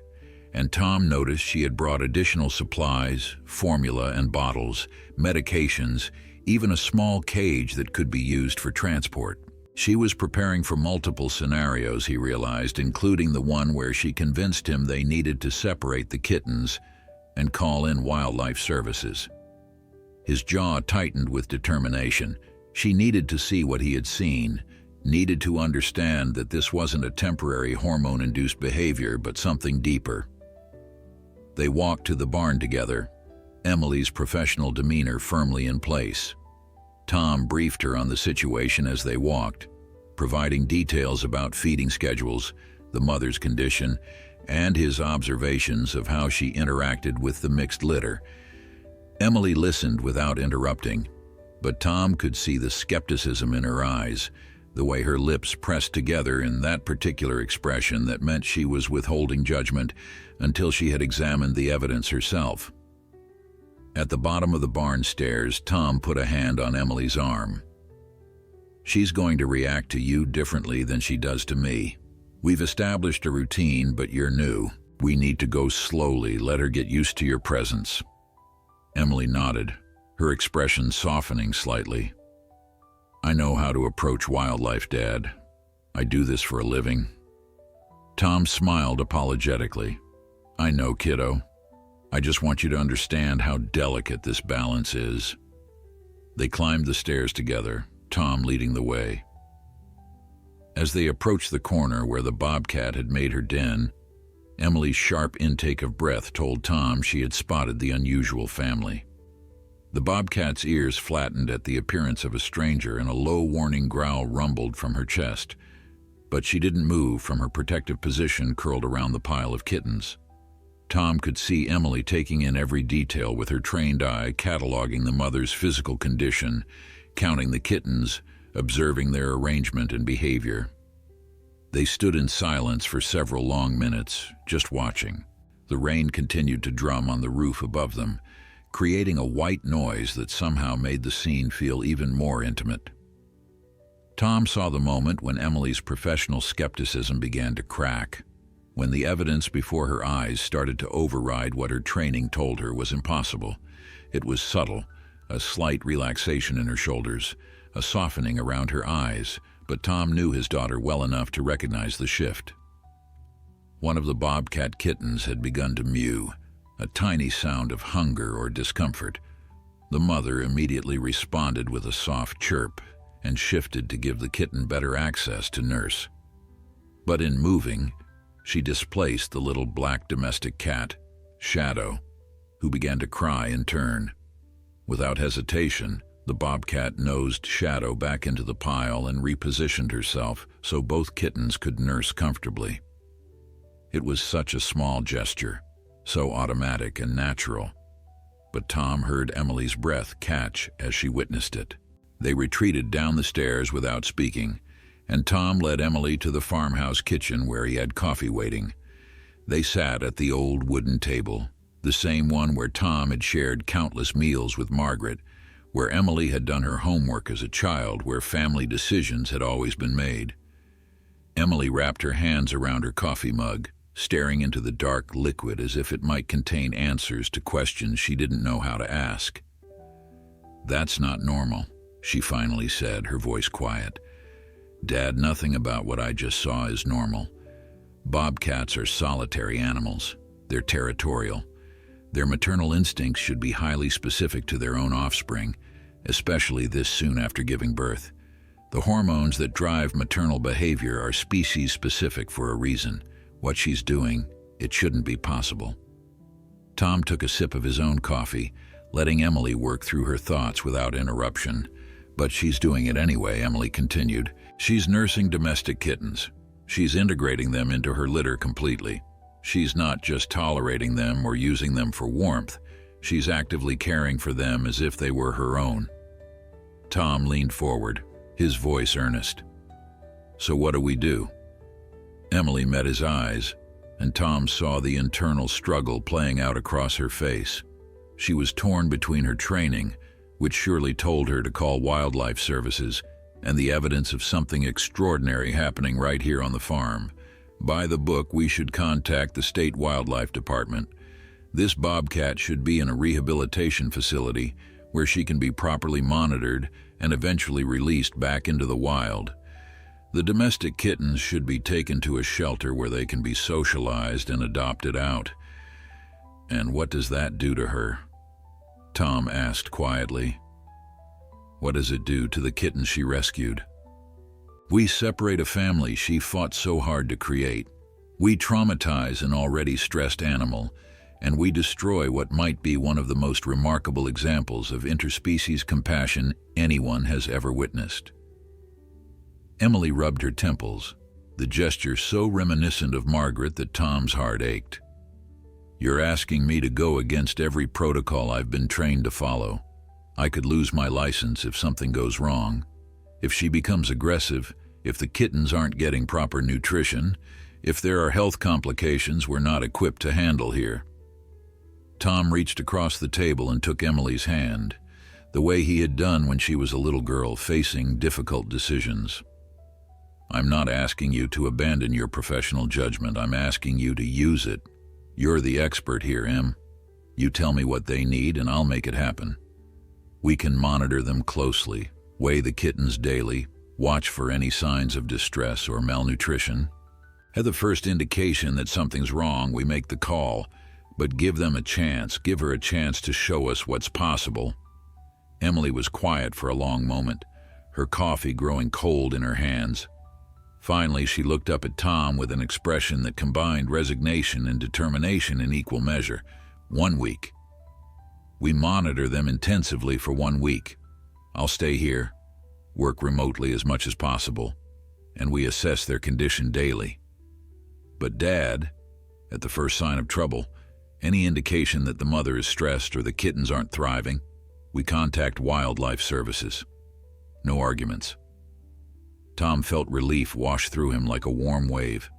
and Tom noticed she had brought additional supplies, formula and bottles, medications, even a small cage that could be used for transport. She was preparing for multiple scenarios, he realized, including the one where she convinced him they needed to separate the kittens and call in wildlife services. His jaw tightened with determination. She needed to see what he had seen, needed to understand that this wasn't a temporary hormone-induced behavior, but something deeper. They walked to the barn together, Emily's professional demeanor firmly in place. Tom briefed her on the situation as they walked, providing details about feeding schedules, the mother's condition, and his observations of how she interacted with the mixed litter. Emily listened without interrupting, but Tom could see the skepticism in her eyes, the way her lips pressed together in that particular expression that meant she was withholding judgment until she had examined the evidence herself. At the bottom of the barn stairs, Tom put a hand on Emily's arm. "She's going to react to you differently than she does to me. We've established a routine, but you're new. We need to go slowly, let her get used to your presence." Emily nodded, her expression softening slightly. "I know how to approach wildlife, Dad. I do this for a living." Tom smiled apologetically. "I know, kiddo. I just want you to understand how delicate this balance is." They climbed the stairs together, Tom leading the way. As they approached the corner where the bobcat had made her den, Emily's sharp intake of breath told Tom she had spotted the unusual family. The bobcat's ears flattened at the appearance of a stranger, and a low warning growl rumbled from her chest, but she didn't move from her protective position curled around the pile of kittens. Tom could see Emily taking in every detail with her trained eye, cataloging the mother's physical condition, counting the kittens, observing their arrangement and behavior. They stood in silence for several long minutes, just watching. The rain continued to drum on the roof above them, creating a white noise that somehow made the scene feel even more intimate. Tom saw the moment when Emily's professional skepticism began to crack, when the evidence before her eyes started to override what her training told her was impossible. It was subtle, a slight relaxation in her shoulders, a softening around her eyes, but Tom knew his daughter well enough to recognize the shift. One of the bobcat kittens had begun to mew, a tiny sound of hunger or discomfort. The mother immediately responded with a soft chirp and shifted to give the kitten better access to nurse. But in moving, she displaced the little black domestic cat, Shadow, who began to cry in turn. Without hesitation, the bobcat nosed Shadow back into the pile and repositioned herself so both kittens could nurse comfortably. It was such a small gesture, so automatic and natural. But Tom heard Emily's breath catch as she witnessed it. They retreated down the stairs without speaking, and Tom led Emily to the farmhouse kitchen where he had coffee waiting. They sat at the old wooden table, the same one where Tom had shared countless meals with Margaret, where Emily had done her homework as a child, where family decisions had always been made. Emily wrapped her hands around her coffee mug, staring into the dark liquid as if it might contain answers to questions she didn't know how to ask. "That's not normal," she finally said, her voice quiet. "Dad, nothing about what I just saw is normal. Bobcats are solitary animals. They're territorial. Their maternal instincts should be highly specific to their own offspring, especially this soon after giving birth. The hormones that drive maternal behavior are species-specific for a reason. What she's doing, it shouldn't be possible." Tom took a sip of his own coffee, letting Emily work through her thoughts without interruption. "But she's doing it anyway," Emily continued. "She's nursing domestic kittens. She's integrating them into her litter completely. She's not just tolerating them or using them for warmth. She's actively caring for them as if they were her own." Tom leaned forward, his voice earnest. "So what do we do?" Emily met his eyes, and Tom saw the internal struggle playing out across her face. She was torn between her training, which surely told her to call wildlife services, and the evidence of something extraordinary happening right here on the farm. By the book, we should contact the state wildlife department. This bobcat should be in a rehabilitation facility where she can be properly monitored and eventually released back into the wild. The domestic kittens should be taken to a shelter where they can be socialized and adopted out. "And what does that do to her?" Tom asked quietly. "What does it do to the kittens she rescued? We separate a family she fought so hard to create. We traumatize an already stressed animal, and we destroy what might be one of the most remarkable examples of interspecies compassion anyone has ever witnessed." Emily rubbed her temples, the gesture so reminiscent of Margaret that Tom's heart ached. "You're asking me to go against every protocol I've been trained to follow. I could lose my license if something goes wrong. If she becomes aggressive, if the kittens aren't getting proper nutrition, if there are health complications we're not equipped to handle here." Tom reached across the table and took Emily's hand, the way he had done when she was a little girl facing difficult decisions. "I'm not asking you to abandon your professional judgment. I'm asking you to use it. You're the expert here, Em. You tell me what they need and I'll make it happen. We can monitor them closely, weigh the kittens daily, watch for any signs of distress or malnutrition. At the first indication that something's wrong, we make the call, but give them a chance, give her a chance to show us what's possible." Emily was quiet for a long moment, her coffee growing cold in her hands. Finally, she looked up at Tom with an expression that combined resignation and determination in equal measure. 1 week. We monitor them intensively for 1 week. I'll stay here, work remotely as much as possible, and we assess their condition daily. But Dad, at the first sign of trouble, any indication that the mother is stressed or the kittens aren't thriving, we contact wildlife services. No arguments. Tom felt relief wash through him like a warm wave.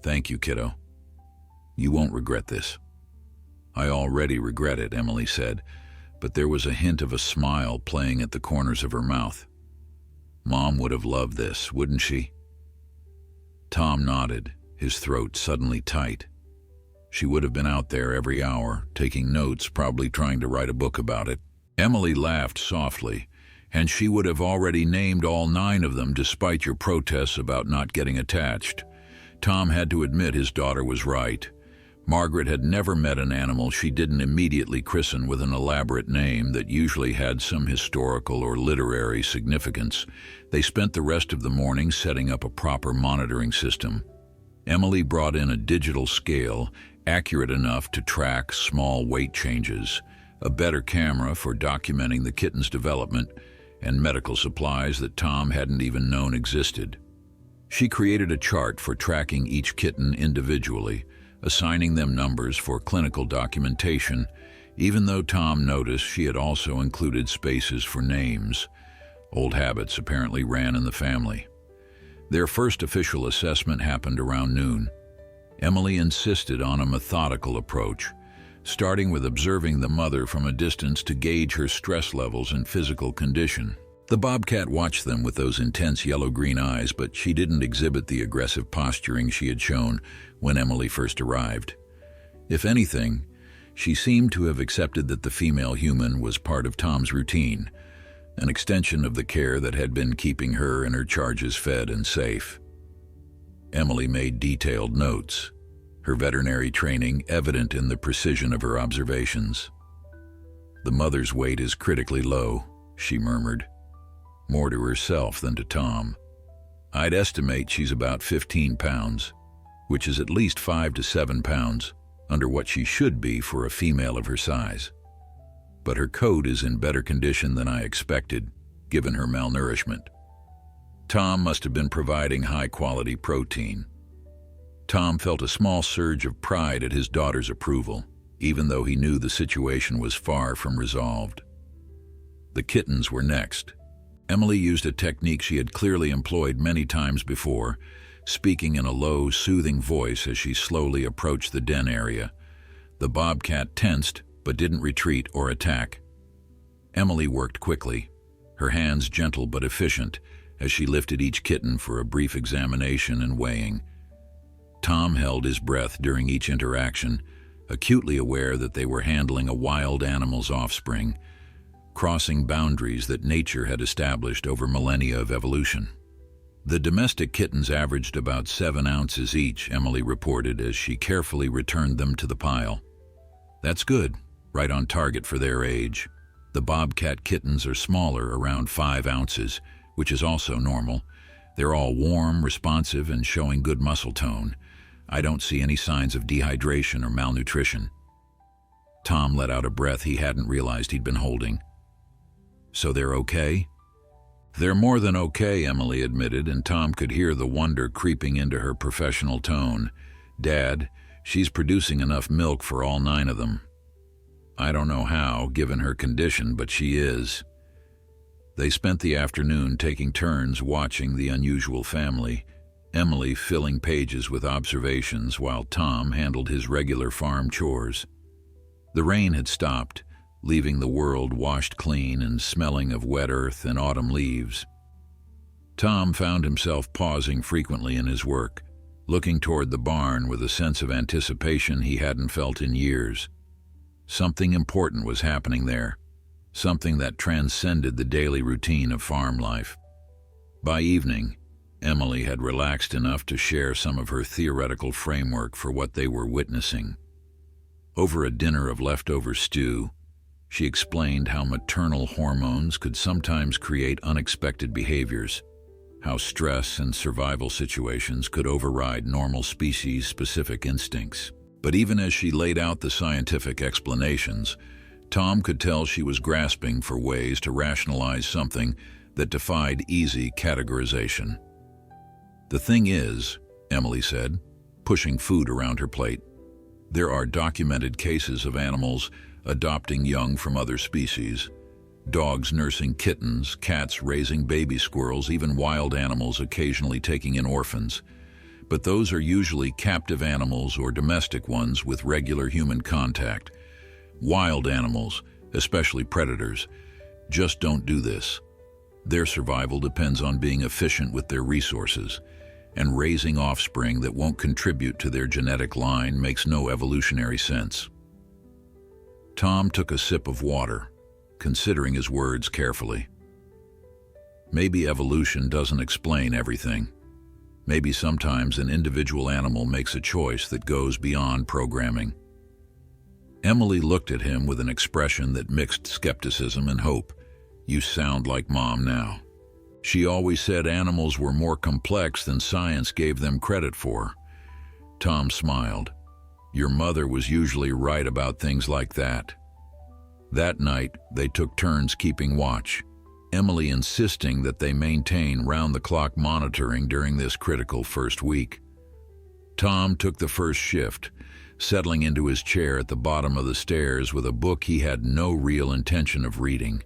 "Thank you, kiddo. You won't regret this." "I already regret it," Emily said, but there was a hint of a smile playing at the corners of her mouth. "Mom would have loved this, wouldn't she?" Tom nodded, his throat suddenly tight. She would have been out there every hour, taking notes, probably trying to write a book about it. Emily laughed softly, "And she would have already named all 9 of them despite your protests about not getting attached." Tom had to admit his daughter was right. Margaret had never met an animal she didn't immediately christen with an elaborate name that usually had some historical or literary significance. They spent the rest of the morning setting up a proper monitoring system. Emily brought in a digital scale, accurate enough to track small weight changes, a better camera for documenting the kitten's development, and medical supplies that Tom hadn't even known existed. She created a chart for tracking each kitten individually, assigning them numbers for clinical documentation, even though Tom noticed she had also included spaces for names. Old habits apparently ran in the family. Their first official assessment happened around noon. Emily insisted on a methodical approach, starting with observing the mother from a distance to gauge her stress levels and physical condition. The Bobcat watched them with those intense yellow-green eyes, but she didn't exhibit the aggressive posturing she had shown when Emily first arrived. If anything, she seemed to have accepted that the female human was part of Tom's routine, an extension of the care that had been keeping her and her charges fed and safe. Emily made detailed notes, her veterinary training evident in the precision of her observations. "The mother's weight is critically low," she murmured, more to herself than to Tom. "I'd estimate she's about 15 pounds, which is at least 5 to 7 pounds under what she should be for a female of her size. But her coat is in better condition than I expected, given her malnourishment. Tom must have been providing high-quality protein." Tom felt a small surge of pride at his daughter's approval, even though he knew the situation was far from resolved. The kittens were next. Emily used a technique she had clearly employed many times before, speaking in a low, soothing voice as she slowly approached the den area. The Bobcat tensed, but didn't retreat or attack. Emily worked quickly, her hands gentle but efficient, as she lifted each kitten for a brief examination and weighing. Tom held his breath during each interaction, acutely aware that they were handling a wild animal's offspring, crossing boundaries that nature had established over millennia of evolution. The domestic kittens averaged about 7 ounces each, Emily reported as she carefully returned them to the pile. "That's good, right on target for their age. The Bobcat kittens are smaller, around 5 ounces, which is also normal. They're all warm, responsive, and showing good muscle tone. I don't see any signs of dehydration or malnutrition." Tom let out a breath he hadn't realized he'd been holding. "So they're okay?" "They're more than okay," Emily admitted, and Tom could hear the wonder creeping into her professional tone. "Dad, she's producing enough milk for all 9 of them. I don't know how, given her condition, but she is." They spent the afternoon taking turns watching the unusual family, Emily filling pages with observations while Tom handled his regular farm chores. The rain had stopped, leaving the world washed clean and smelling of wet earth and autumn leaves. Tom found himself pausing frequently in his work, looking toward the barn with a sense of anticipation he hadn't felt in years. Something important was happening there, something that transcended the daily routine of farm life. By evening, Emily had relaxed enough to share some of her theoretical framework for what they were witnessing. Over a dinner of leftover stew, she explained how maternal hormones could sometimes create unexpected behaviors, how stress and survival situations could override normal species-specific instincts. But even as she laid out the scientific explanations, Tom could tell she was grasping for ways to rationalize something that defied easy categorization. "The thing is," Emily said, pushing food around her plate, "there are documented cases of animals adopting young from other species, dogs nursing kittens, cats raising baby squirrels, even wild animals occasionally taking in orphans. But those are usually captive animals or domestic ones with regular human contact. Wild animals, especially predators, just don't do this. Their survival depends on being efficient with their resources, and raising offspring that won't contribute to their genetic line makes no evolutionary sense." Tom took a sip of water, considering his words carefully. Maybe evolution doesn't explain everything. Maybe sometimes an individual animal makes a choice that goes beyond programming. Emily looked at him with an expression that mixed skepticism and hope. "You sound like Mom now. She always said animals were more complex than science gave them credit for." Tom smiled. "Your mother was usually right about things like that." That night, they took turns keeping watch, Emily insisting that they maintain round-the-clock monitoring during this critical first week. Tom took the first shift, settling into his chair at the bottom of the stairs with a book he had no real intention of reading.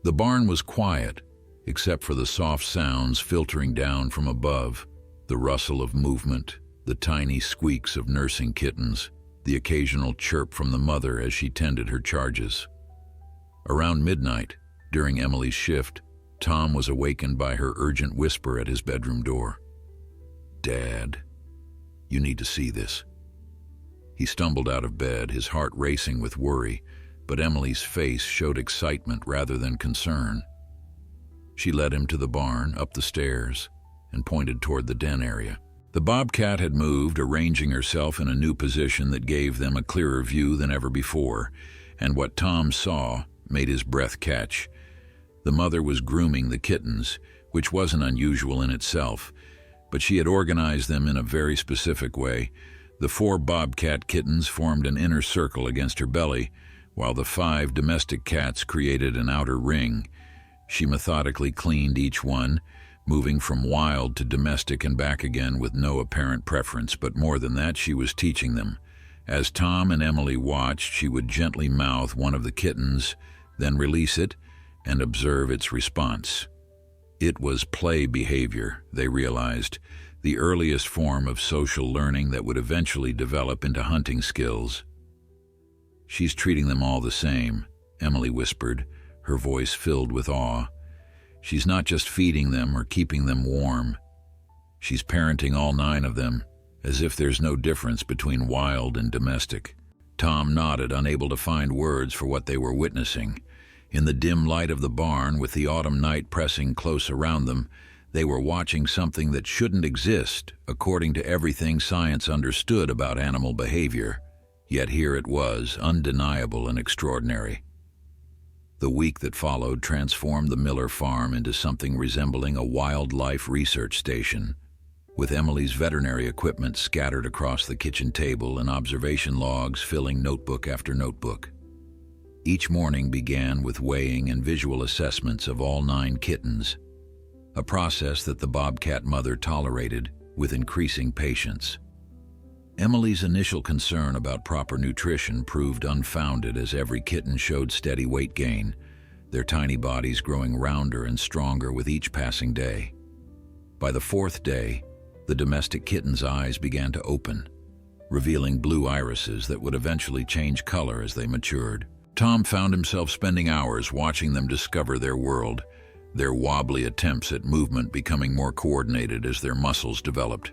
The barn was quiet, except for the soft sounds filtering down from above, the rustle of movement, the tiny squeaks of nursing kittens, the occasional chirp from the mother as she tended her charges. Around midnight, during Emily's shift, Tom was awakened by her urgent whisper at his bedroom door. "Dad, you need to see this." He stumbled out of bed, his heart racing with worry, but Emily's face showed excitement rather than concern. She led him to the barn, up the stairs, and pointed toward the den area. The bobcat had moved, arranging herself in a new position that gave them a clearer view than ever before, and what Tom saw made his breath catch. The mother was grooming the kittens, which wasn't unusual in itself, but she had organized them in a very specific way. The 4 bobcat kittens formed an inner circle against her belly, while the 5 domestic cats created an outer ring. She methodically cleaned each one, moving from wild to domestic and back again with no apparent preference, but more than that, she was teaching them. As Tom and Emily watched, she would gently mouth one of the kittens, then release it and observe its response. It was play behavior, they realized, the earliest form of social learning that would eventually develop into hunting skills. "She's treating them all the same," Emily whispered, her voice filled with awe. "She's not just feeding them or keeping them warm. She's parenting all 9 of them, as if there's no difference between wild and domestic." Tom nodded, unable to find words for what they were witnessing. In the dim light of the barn, with the autumn night pressing close around them, they were watching something that shouldn't exist, according to everything science understood about animal behavior. Yet here it was, undeniable and extraordinary. The week that followed transformed the Miller farm into something resembling a wildlife research station, with Emily's veterinary equipment scattered across the kitchen table and observation logs filling notebook after notebook. Each morning began with weighing and visual assessments of all 9 kittens, a process that the bobcat mother tolerated with increasing patience. Emily's initial concern about proper nutrition proved unfounded as every kitten showed steady weight gain, their tiny bodies growing rounder and stronger with each passing day. By the 4th day, the domestic kitten's eyes began to open, revealing blue irises that would eventually change color as they matured. Tom found himself spending hours watching them discover their world, their wobbly attempts at movement becoming more coordinated as their muscles developed.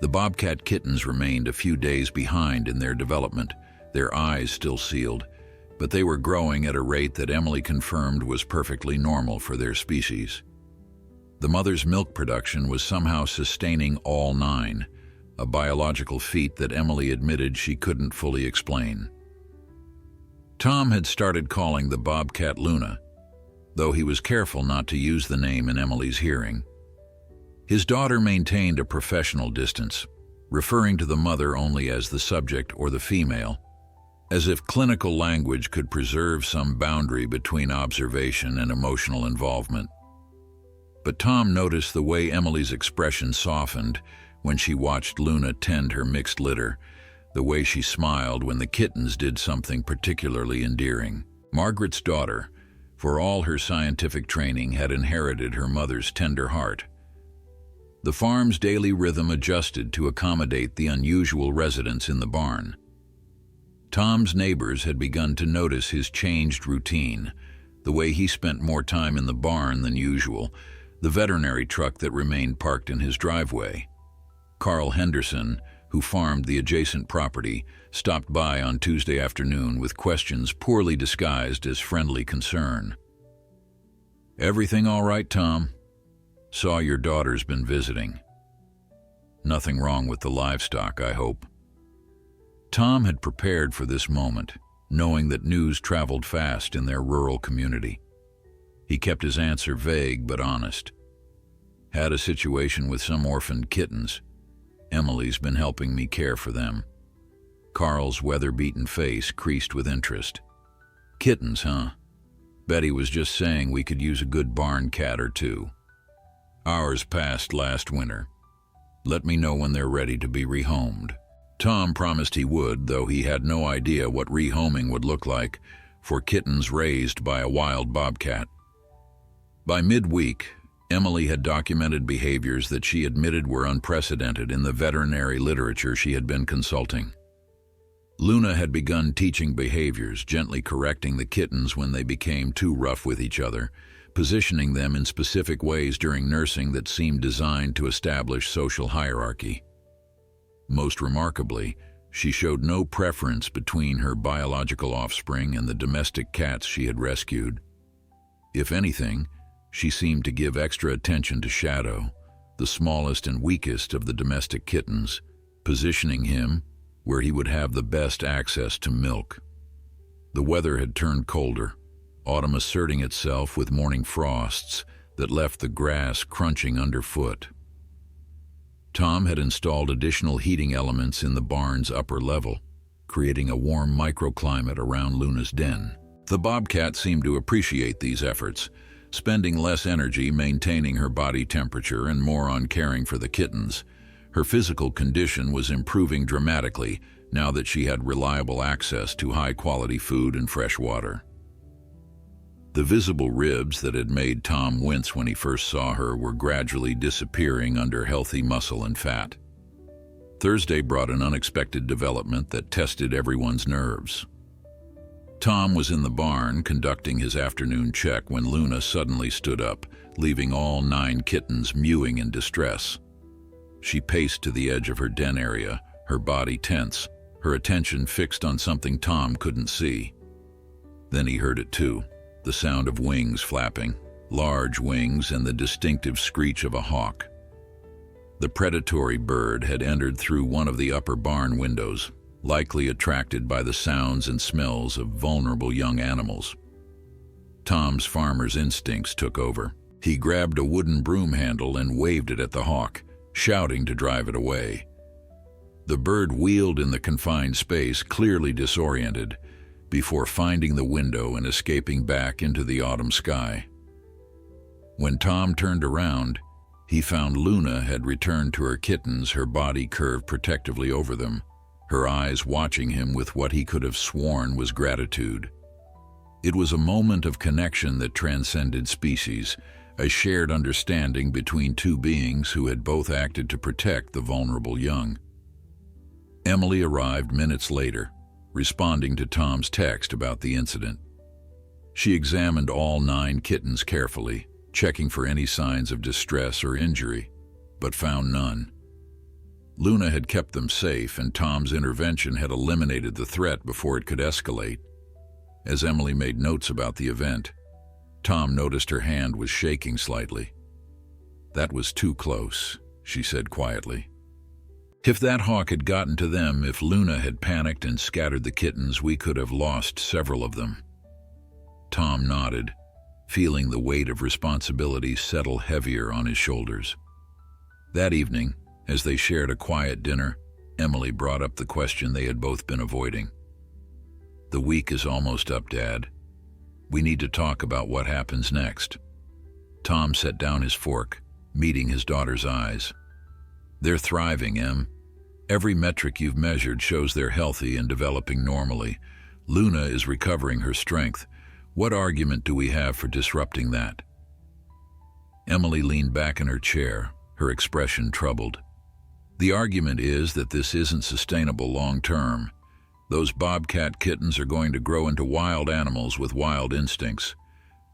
The bobcat kittens remained a few days behind in their development, their eyes still sealed, but they were growing at a rate that Emily confirmed was perfectly normal for their species. The mother's milk production was somehow sustaining all 9, a biological feat that Emily admitted she couldn't fully explain. Tom had started calling the bobcat Luna, though he was careful not to use the name in Emily's hearing. His daughter maintained a professional distance, referring to the mother only as the subject or the female, as if clinical language could preserve some boundary between observation and emotional involvement. But Tom noticed the way Emily's expression softened when she watched Luna tend her mixed litter, the way she smiled when the kittens did something particularly endearing. Margaret's daughter, for all her scientific training, had inherited her mother's tender heart. The farm's daily rhythm adjusted to accommodate the unusual residents in the barn. Tom's neighbors had begun to notice his changed routine, the way he spent more time in the barn than usual, the veterinary truck that remained parked in his driveway. Carl Henderson, who farmed the adjacent property, stopped by on Tuesday afternoon with questions poorly disguised as friendly concern. "Everything all right, Tom? Saw your daughter's been visiting. Nothing wrong with the livestock, I hope." Tom had prepared for this moment, knowing that news traveled fast in their rural community. He kept his answer vague but honest. "Had a situation with some orphaned kittens. Emily's been helping me care for them." Carl's weather-beaten face creased with interest. "Kittens, huh? Betty was just saying we could use a good barn cat or 2. Ours passed last winter. Let me know when they're ready to be rehomed." Tom promised he would, though he had no idea what rehoming would look like for kittens raised by a wild bobcat. By midweek, Emily had documented behaviors that she admitted were unprecedented in the veterinary literature she had been consulting. Luna had begun teaching behaviors, gently correcting the kittens when they became too rough with each other, positioning them in specific ways during nursing that seemed designed to establish social hierarchy. Most remarkably, she showed no preference between her biological offspring and the domestic cats she had rescued. If anything, she seemed to give extra attention to Shadow, the smallest and weakest of the domestic kittens, positioning him where he would have the best access to milk. The weather had turned colder, autumn asserting itself with morning frosts that left the grass crunching underfoot. Tom had installed additional heating elements in the barn's upper level, creating a warm microclimate around Luna's den. The bobcat seemed to appreciate these efforts, spending less energy maintaining her body temperature and more on caring for the kittens. Her physical condition was improving dramatically now that she had reliable access to high-quality food and fresh water. The visible ribs that had made Tom wince when he first saw her were gradually disappearing under healthy muscle and fat. Thursday brought an unexpected development that tested everyone's nerves. Tom was in the barn conducting his afternoon check when Luna suddenly stood up, leaving all 9 kittens mewing in distress. She paced to the edge of her den area, her body tense, her attention fixed on something Tom couldn't see. Then he heard it too, the sound of wings flapping, large wings and the distinctive screech of a hawk. The predatory bird had entered through one of the upper barn windows, likely attracted by the sounds and smells of vulnerable young animals. Tom's farmer's instincts took over. He grabbed a wooden broom handle and waved it at the hawk, shouting to drive it away. The bird wheeled in the confined space, clearly disoriented, before finding the window and escaping back into the autumn sky. When Tom turned around, he found Luna had returned to her kittens, her body curved protectively over them, her eyes watching him with what he could have sworn was gratitude. It was a moment of connection that transcended species, a shared understanding between two beings who had both acted to protect the vulnerable young. Emily arrived minutes later, responding to Tom's text about the incident. She examined all 9 kittens carefully, checking for any signs of distress or injury, but found none. Luna had kept them safe, and Tom's intervention had eliminated the threat before it could escalate. As Emily made notes about the event, Tom noticed her hand was shaking slightly. "That was too close," she said quietly. "If that hawk had gotten to them, if Luna had panicked and scattered the kittens, we could have lost several of them." Tom nodded, feeling the weight of responsibility settle heavier on his shoulders. That evening, as they shared a quiet dinner, Emily brought up the question they had both been avoiding. "The week is almost up, Dad. We need to talk about what happens next." Tom set down his fork, meeting his daughter's eyes. "They're thriving, Em. Every metric you've measured shows they're healthy and developing normally. Luna is recovering her strength. What argument do we have for disrupting that?" Emily leaned back in her chair, her expression troubled. "The argument is that this isn't sustainable long term. Those bobcat kittens are going to grow into wild animals with wild instincts.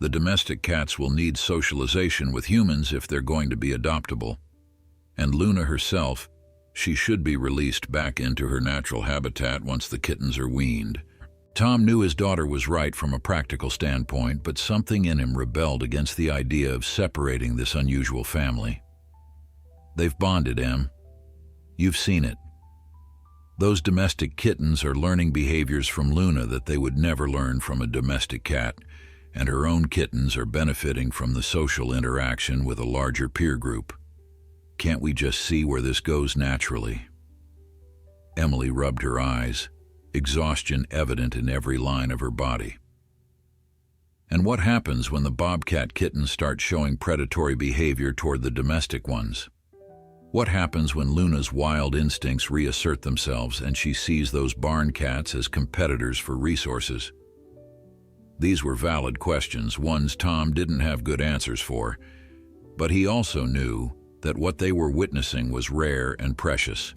The domestic cats will need socialization with humans if they're going to be adoptable. And Luna herself, she should be released back into her natural habitat once the kittens are weaned." Tom knew his daughter was right from a practical standpoint, but something in him rebelled against the idea of separating this unusual family. "They've bonded, Em. You've seen it. Those domestic kittens are learning behaviors from Luna that they would never learn from a domestic cat, and her own kittens are benefiting from the social interaction with a larger peer group. Can't we just see where this goes naturally?" Emily rubbed her eyes, exhaustion evident in every line of her body. "And what happens when the bobcat kittens start showing predatory behavior toward the domestic ones?" What happens when Luna's wild instincts reassert themselves and she sees those barn cats as competitors for resources? These were valid questions, ones Tom didn't have good answers for, but he also knew that what they were witnessing was rare and precious,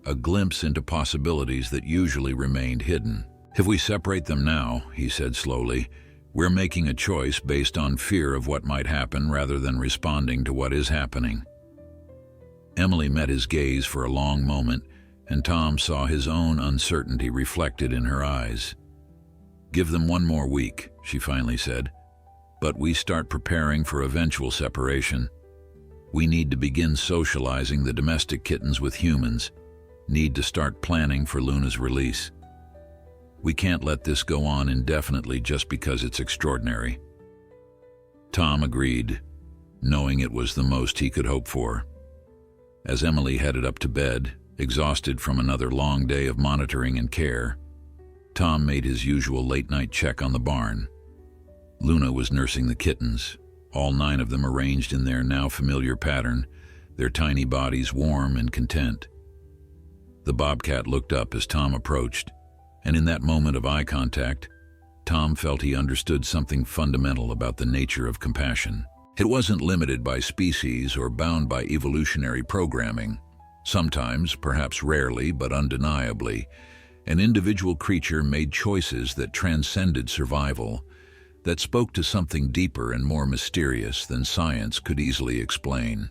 a glimpse into possibilities that usually remained hidden. If we separate them now, he said slowly, we're making a choice based on fear of what might happen rather than responding to what is happening. Emily met his gaze for a long moment, and Tom saw his own uncertainty reflected in her eyes. Give them 1 more week, she finally said, but we start preparing for eventual separation. We need to begin socializing the domestic kittens with humans, need to start planning for Luna's release. We can't let this go on indefinitely just because it's extraordinary. Tom agreed, knowing it was the most he could hope for. As Emily headed up to bed, exhausted from another long day of monitoring and care, Tom made his usual late-night check on the barn. Luna was nursing the kittens, all 9 of them arranged in their now familiar pattern, their tiny bodies warm and content. The bobcat looked up as Tom approached, and in that moment of eye contact, Tom felt he understood something fundamental about the nature of compassion. It wasn't limited by species or bound by evolutionary programming. Sometimes, perhaps rarely, but undeniably, an individual creature made choices that transcended survival, that spoke to something deeper and more mysterious than science could easily explain.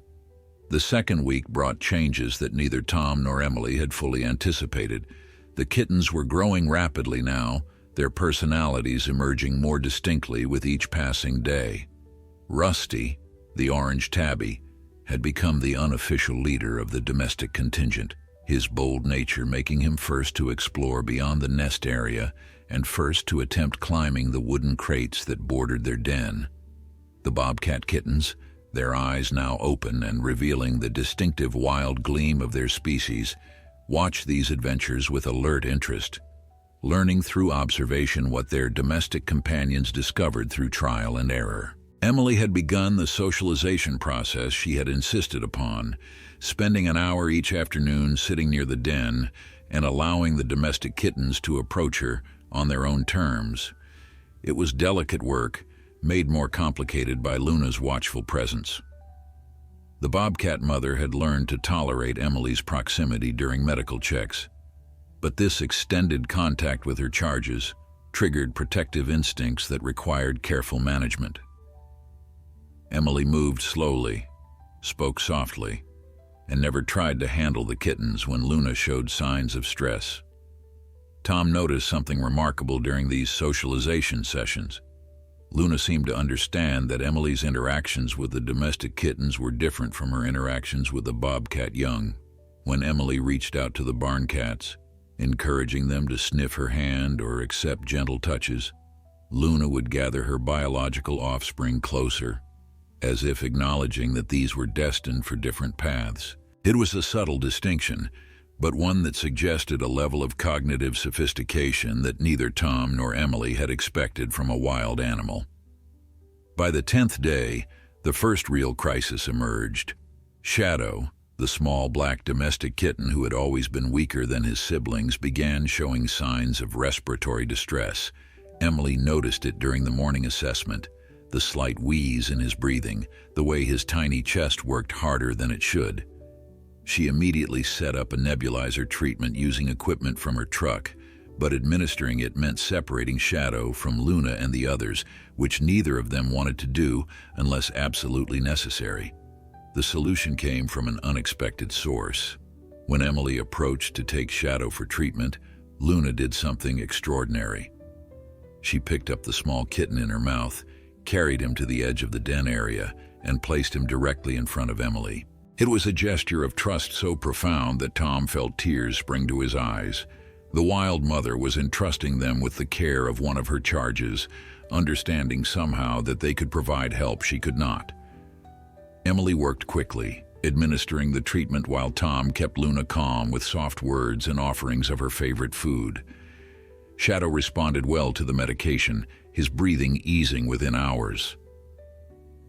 The second week brought changes that neither Tom nor Emily had fully anticipated. The kittens were growing rapidly now, their personalities emerging more distinctly with each passing day. Rusty, the orange tabby, had become the unofficial leader of the domestic contingent, his bold nature making him first to explore beyond the nest area and first to attempt climbing the wooden crates that bordered their den. The bobcat kittens, their eyes now open and revealing the distinctive wild gleam of their species, watched these adventures with alert interest, learning through observation what their domestic companions discovered through trial and error. Emily had begun the socialization process she had insisted upon, spending an hour each afternoon sitting near the den and allowing the domestic kittens to approach her on their own terms. It was delicate work, made more complicated by Luna's watchful presence. The bobcat mother had learned to tolerate Emily's proximity during medical checks, but this extended contact with her charges triggered protective instincts that required careful management. Emily moved slowly, spoke softly, and never tried to handle the kittens when Luna showed signs of stress. Tom noticed something remarkable during these socialization sessions. Luna seemed to understand that Emily's interactions with the domestic kittens were different from her interactions with the bobcat young. When Emily reached out to the barn cats, encouraging them to sniff her hand or accept gentle touches, Luna would gather her biological offspring closer, as if acknowledging that these were destined for different paths. It was a subtle distinction, but one that suggested a level of cognitive sophistication that neither Tom nor Emily had expected from a wild animal. By the 10th day, the first real crisis emerged. Shadow, the small black domestic kitten who had always been weaker than his siblings, began showing signs of respiratory distress. Emily noticed it during the morning assessment, the slight wheeze in his breathing, the way his tiny chest worked harder than it should. She immediately set up a nebulizer treatment using equipment from her truck, but administering it meant separating Shadow from Luna and the others, which neither of them wanted to do unless absolutely necessary. The solution came from an unexpected source. When Emily approached to take Shadow for treatment, Luna did something extraordinary. She picked up the small kitten in her mouth, carried him to the edge of the den area, and placed him directly in front of Emily. It was a gesture of trust so profound that Tom felt tears spring to his eyes. The wild mother was entrusting them with the care of one of her charges, understanding somehow that they could provide help she could not. Emily worked quickly, administering the treatment while Tom kept Luna calm with soft words and offerings of her favorite food. Shadow responded well to the medication, his breathing easing within hours.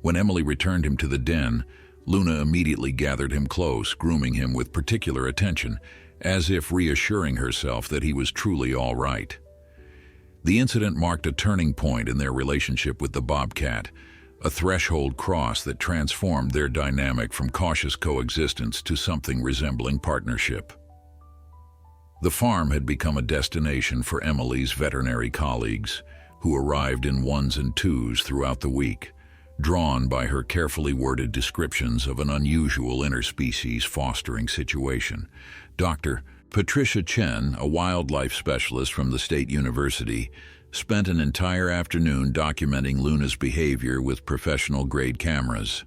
When Emily returned him to the den, Luna immediately gathered him close, grooming him with particular attention, as if reassuring herself that he was truly all right. The incident marked a turning point in their relationship with the Bobcat, a threshold cross that transformed their dynamic from cautious coexistence to something resembling partnership. The farm had become a destination for Emily's veterinary colleagues, who arrived in ones and twos throughout the week, drawn by her carefully worded descriptions of an unusual interspecies fostering situation. Dr. Patricia Chen, a wildlife specialist from the State University, spent an entire afternoon documenting Luna's behavior with professional-grade cameras.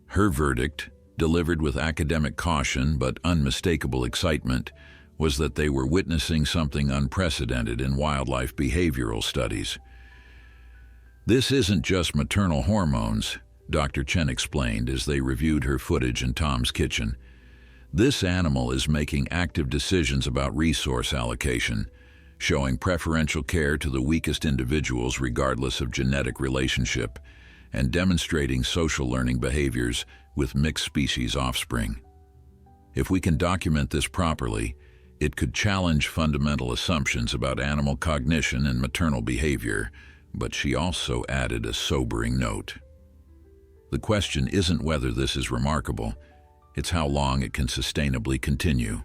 Her verdict, delivered with academic caution but unmistakable excitement, was that they were witnessing something unprecedented in wildlife behavioral studies. "This isn't just maternal hormones," Dr. Chen explained as they reviewed her footage in Tom's kitchen. "This animal is making active decisions about resource allocation, showing preferential care to the weakest individuals regardless of genetic relationship, and demonstrating social learning behaviors with mixed species offspring. If we can document this properly, it could challenge fundamental assumptions about animal cognition and maternal behavior," but she also added a sobering note. "The question isn't whether this is remarkable, it's how long it can sustainably continue."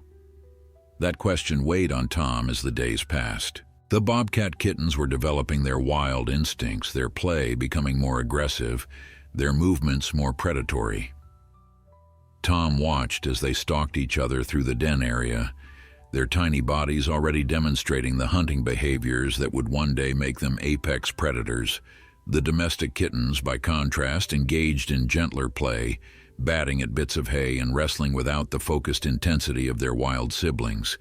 That question weighed on Tom as the days passed. The Bobcat kittens were developing their wild instincts, their play becoming more aggressive, their movements more predatory. Tom watched as they stalked each other through the den area, their tiny bodies already demonstrating the hunting behaviors that would one day make them apex predators. The domestic kittens, by contrast, engaged in gentler play, batting at bits of hay and wrestling without the focused intensity of their wild siblings.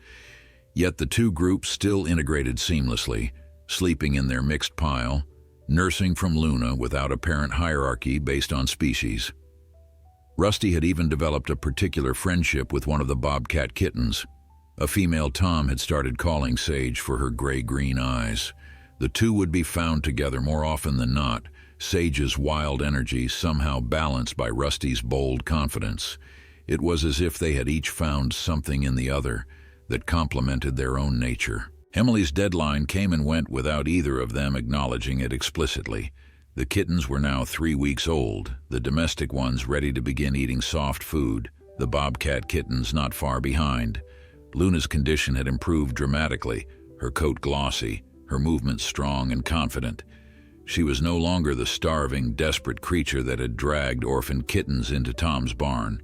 Yet the two groups still integrated seamlessly, sleeping in their mixed pile, nursing from Luna without apparent hierarchy based on species. Rusty had even developed a particular friendship with one of the Bobcat kittens, a female Tom had started calling Sage for her gray-green eyes. The two would be found together more often than not, Sage's wild energy somehow balanced by Rusty's bold confidence. It was as if they had each found something in the other that complemented their own nature. Emily's deadline came and went without either of them acknowledging it explicitly. The kittens were now 3 weeks old, the domestic ones ready to begin eating soft food, the Bobcat kittens not far behind. Luna's condition had improved dramatically, her coat glossy, her movements strong and confident. She was no longer the starving, desperate creature that had dragged orphaned kittens into Tom's barn.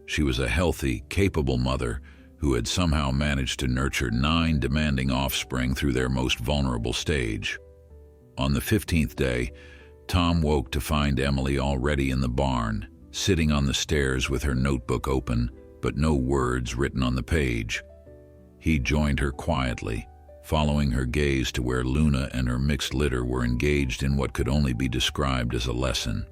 She was a healthy, capable mother who had somehow managed to nurture 9 demanding offspring through their most vulnerable stage. On the 15th day, Tom woke to find Emily already in the barn, sitting on the stairs with her notebook open, but no words written on the page. He joined her quietly, following her gaze to where Luna and her mixed litter were engaged in what could only be described as a lesson.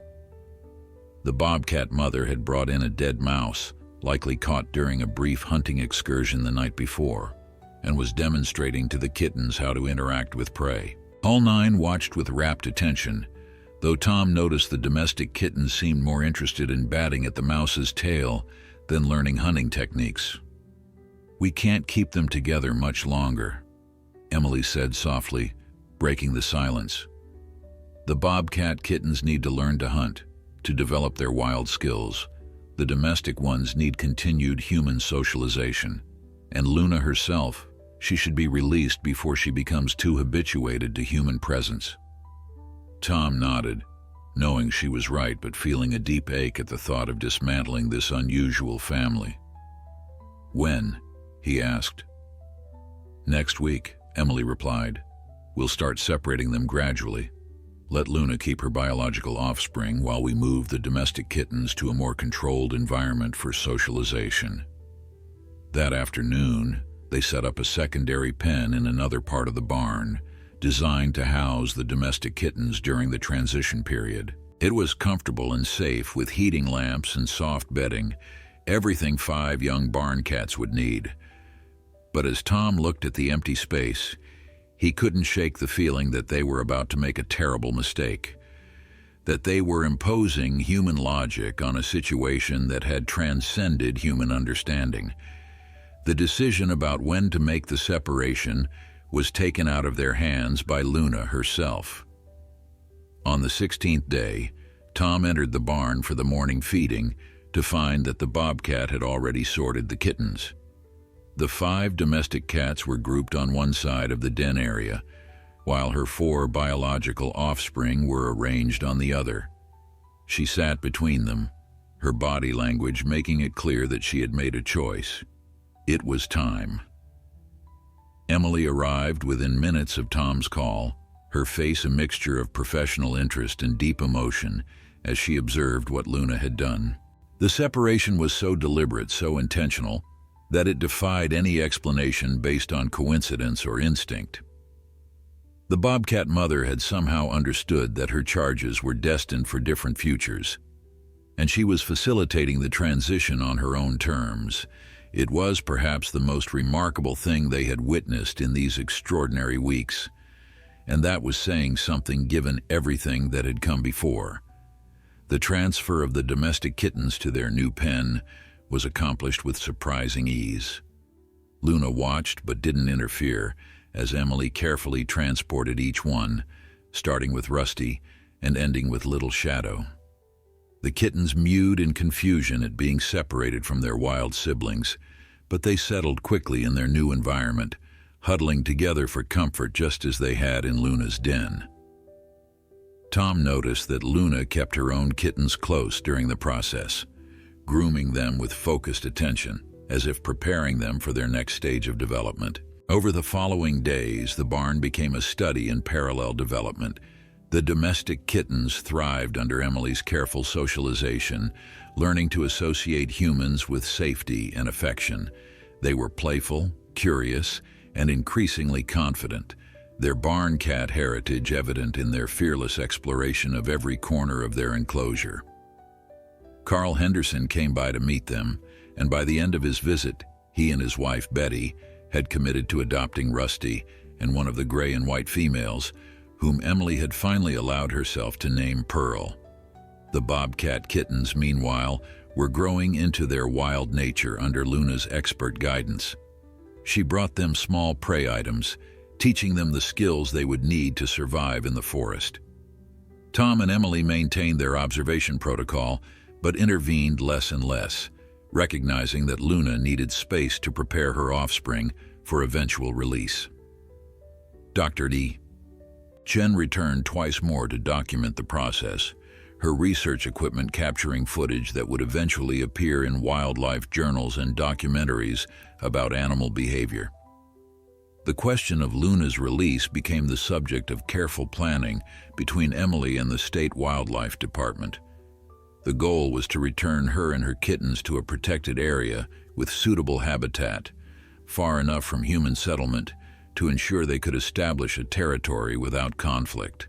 The Bobcat mother had brought in a dead mouse, likely caught during a brief hunting excursion the night before, and was demonstrating to the kittens how to interact with prey. All 9 watched with rapt attention, though Tom noticed the domestic kittens seemed more interested in batting at the mouse's tail than learning hunting techniques. "We can't keep them together much longer," Emily said softly, breaking the silence. "The Bobcat kittens need to learn to hunt, to develop their wild skills. The domestic ones need continued human socialization. And Luna herself, she should be released before she becomes too habituated to human presence." Tom nodded, knowing she was right but feeling a deep ache at the thought of dismantling this unusual family. "When?" he asked. "Next week," Emily replied. "We'll start separating them gradually. Let Luna keep her biological offspring while we move the domestic kittens to a more controlled environment for socialization." That afternoon, they set up a secondary pen in another part of the barn, designed to house the domestic kittens during the transition period. It was comfortable and safe with heating lamps and soft bedding, everything 5 young barn cats would need. But as Tom looked at the empty space, he couldn't shake the feeling that they were about to make a terrible mistake. that they were imposing human logic on a situation that had transcended human understanding. The decision about when to make the separation was taken out of their hands by Luna herself. On the 16th day, Tom entered the barn for the morning feeding to find that the Bobcat had already sorted the kittens. The 5 domestic cats were grouped on one side of the den area, while her 4 biological offspring were arranged on the other. She sat between them, her body language making it clear that she had made a choice. It was time. Emily arrived within minutes of Tom's call, her face a mixture of professional interest and deep emotion as she observed what Luna had done. The separation was so deliberate, so intentional, that it defied any explanation based on coincidence or instinct. The Bobcat mother had somehow understood that her charges were destined for different futures, and she was facilitating the transition on her own terms. It was perhaps the most remarkable thing they had witnessed in these extraordinary weeks, and that was saying something given everything that had come before. The transfer of the domestic kittens to their new pen was accomplished with surprising ease. Luna watched but didn't interfere as Emily carefully transported each one, starting with Rusty and ending with Little Shadow. The kittens mewed in confusion at being separated from their wild siblings, but they settled quickly in their new environment, huddling together for comfort just as they had in Luna's den. Tom noticed that Luna kept her own kittens close during the process, grooming them with focused attention, as if preparing them for their next stage of development. Over the following days, the barn became a study in parallel development. The domestic kittens thrived under Emily's careful socialization, learning to associate humans with safety and affection. They were playful, curious, and increasingly confident, their barn cat heritage evident in their fearless exploration of every corner of their enclosure. Carl Henderson came by to meet them, and by the end of his visit, he and his wife Betty had committed to adopting Rusty and one of the gray and white females, whom Emily had finally allowed herself to name Pearl. The Bobcat kittens, meanwhile, were growing into their wild nature under Luna's expert guidance. She brought them small prey items, teaching them the skills they would need to survive in the forest. Tom and Emily maintained their observation protocol, but intervened less and less, recognizing that Luna needed space to prepare her offspring for eventual release. Dr. D. Chen returned twice more to document the process, her research equipment capturing footage that would eventually appear in wildlife journals and documentaries about animal behavior. The question of Luna's release became the subject of careful planning between Emily and the State Wildlife Department. The goal was to return her and her kittens to a protected area with suitable habitat, far enough from human settlement to ensure they could establish a territory without conflict.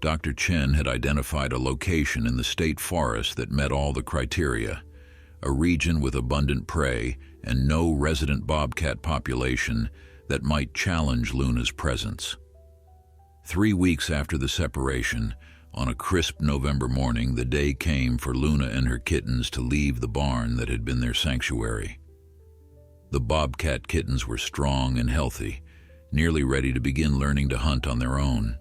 Dr. Chen had identified a location in the state forest that met all the criteria, a region with abundant prey and no resident bobcat population that might challenge Luna's presence. 3 weeks after the separation, on a crisp November morning, the day came for Luna and her kittens to leave the barn that had been their sanctuary. The Bobcat kittens were strong and healthy, nearly ready to begin learning to hunt on their own.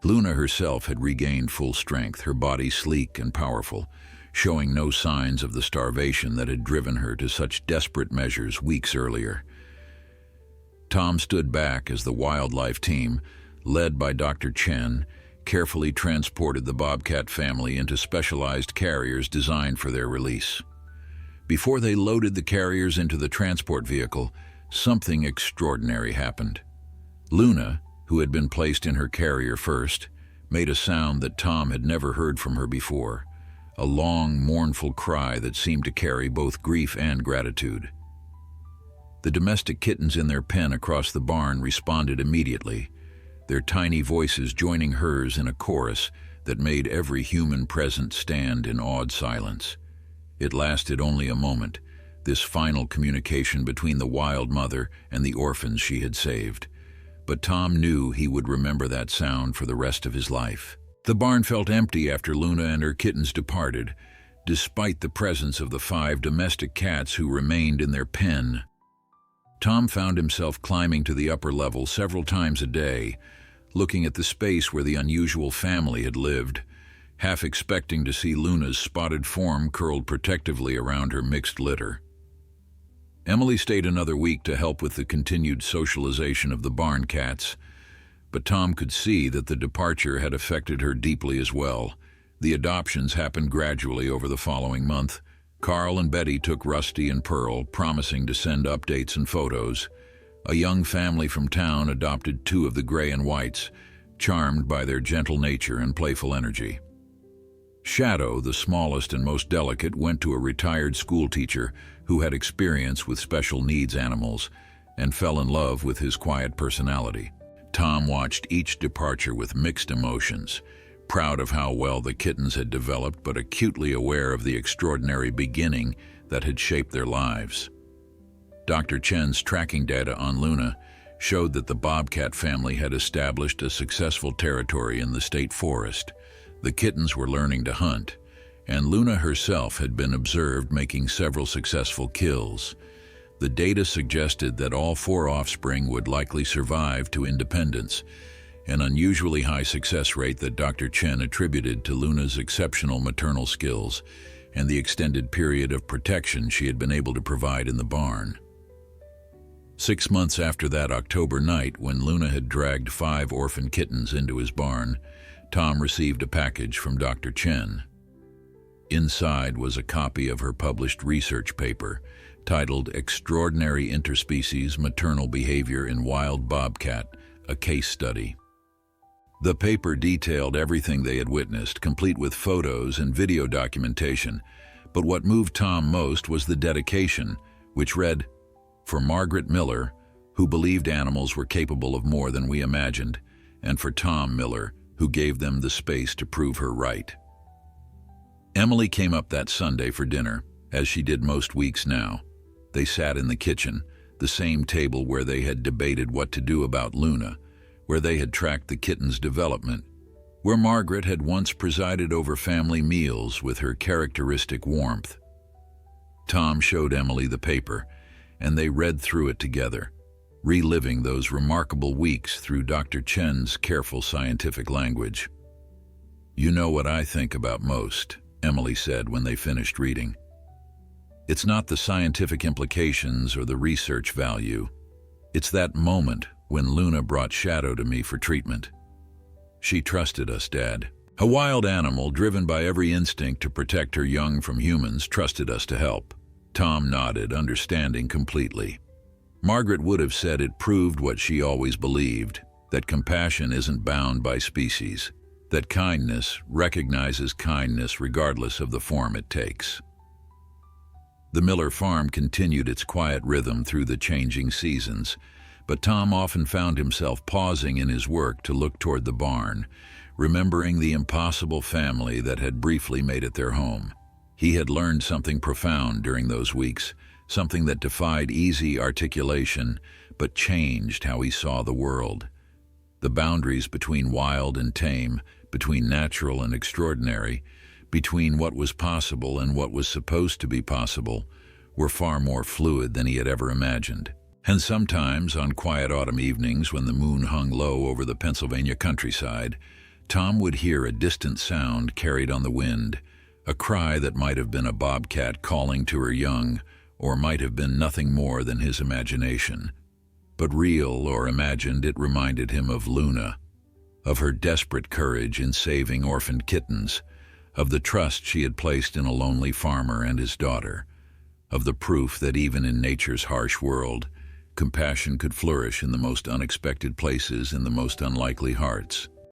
Luna herself had regained full strength, her body sleek and powerful, showing no signs of the starvation that had driven her to such desperate measures weeks earlier. Tom stood back as the wildlife team, led by Dr. Chen, carefully transported the Bobcat family into specialized carriers designed for their release. Before they loaded the carriers into the transport vehicle, something extraordinary happened. Luna, who had been placed in her carrier first, made a sound that Tom had never heard from her before, a long, mournful cry that seemed to carry both grief and gratitude. The domestic kittens in their pen across the barn responded immediately, their tiny voices joining hers in a chorus that made every human present stand in awed silence. It lasted only a moment, this final communication between the wild mother and the orphans she had saved. But Tom knew he would remember that sound for the rest of his life. The barn felt empty after Luna and her kittens departed, despite the presence of the 5 domestic cats who remained in their pen. Tom found himself climbing to the upper level several times a day, looking at the space where the unusual family had lived, half expecting to see Luna's spotted form curled protectively around her mixed litter. Emily stayed another week to help with the continued socialization of the barn cats, but Tom could see that the departure had affected her deeply as well. The adoptions happened gradually over the following month. Carl and Betty took Rusty and Pearl, promising to send updates and photos. A young family from town adopted 2 of the gray and whites, charmed by their gentle nature and playful energy. Shadow, the smallest and most delicate, went to a retired schoolteacher who had experience with special needs animals and fell in love with his quiet personality. Tom watched each departure with mixed emotions, proud of how well the kittens had developed, but acutely aware of the extraordinary beginning that had shaped their lives. Dr. Chen's tracking data on Luna showed that the Bobcat family had established a successful territory in the state forest. The kittens were learning to hunt, and Luna herself had been observed making several successful kills. The data suggested that all 4 offspring would likely survive to independence, an unusually high success rate that Dr. Chen attributed to Luna's exceptional maternal skills and the extended period of protection she had been able to provide in the barn. 6 months after that October night, when Luna had dragged 5 orphan kittens into his barn, Tom received a package from Dr. Chen. Inside was a copy of her published research paper, titled Extraordinary Interspecies Maternal Behavior in Wild Bobcat, a Case Study. The paper detailed everything they had witnessed, complete with photos and video documentation, but what moved Tom most was the dedication, which read, "For Margaret Miller, who believed animals were capable of more than we imagined, and for Tom Miller, who gave them the space to prove her right." Emily came up that Sunday for dinner, as she did most weeks now. They sat in the kitchen, the same table where they had debated what to do about Luna, where they had tracked the kitten's development, where Margaret had once presided over family meals with her characteristic warmth. Tom showed Emily the paper, and they read through it together, reliving those remarkable weeks through Dr. Chen's careful scientific language. "You know what I think about most," Emily said when they finished reading. "It's not the scientific implications or the research value. It's that moment when Luna brought Shadow to me for treatment. She trusted us, Dad. A wild animal driven by every instinct to protect her young from humans trusted us to help." Tom nodded, understanding completely. Margaret would have said it proved what she always believed, that compassion isn't bound by species, that kindness recognizes kindness regardless of the form it takes. The Miller farm continued its quiet rhythm through the changing seasons, but Tom often found himself pausing in his work to look toward the barn, remembering the impossible family that had briefly made it their home. He had learned something profound during those weeks, something that defied easy articulation, but changed how he saw the world. The boundaries between wild and tame, between natural and extraordinary, between what was possible and what was supposed to be possible, were far more fluid than he had ever imagined. And sometimes, on quiet autumn evenings when the moon hung low over the Pennsylvania countryside, Tom would hear a distant sound carried on the wind, a cry that might have been a bobcat calling to her young, or might have been nothing more than his imagination. But real or imagined, it reminded him of Luna, of her desperate courage in saving orphaned kittens, of the trust she had placed in a lonely farmer and his daughter, of the proof that even in nature's harsh world, compassion could flourish in the most unexpected places in the most unlikely hearts.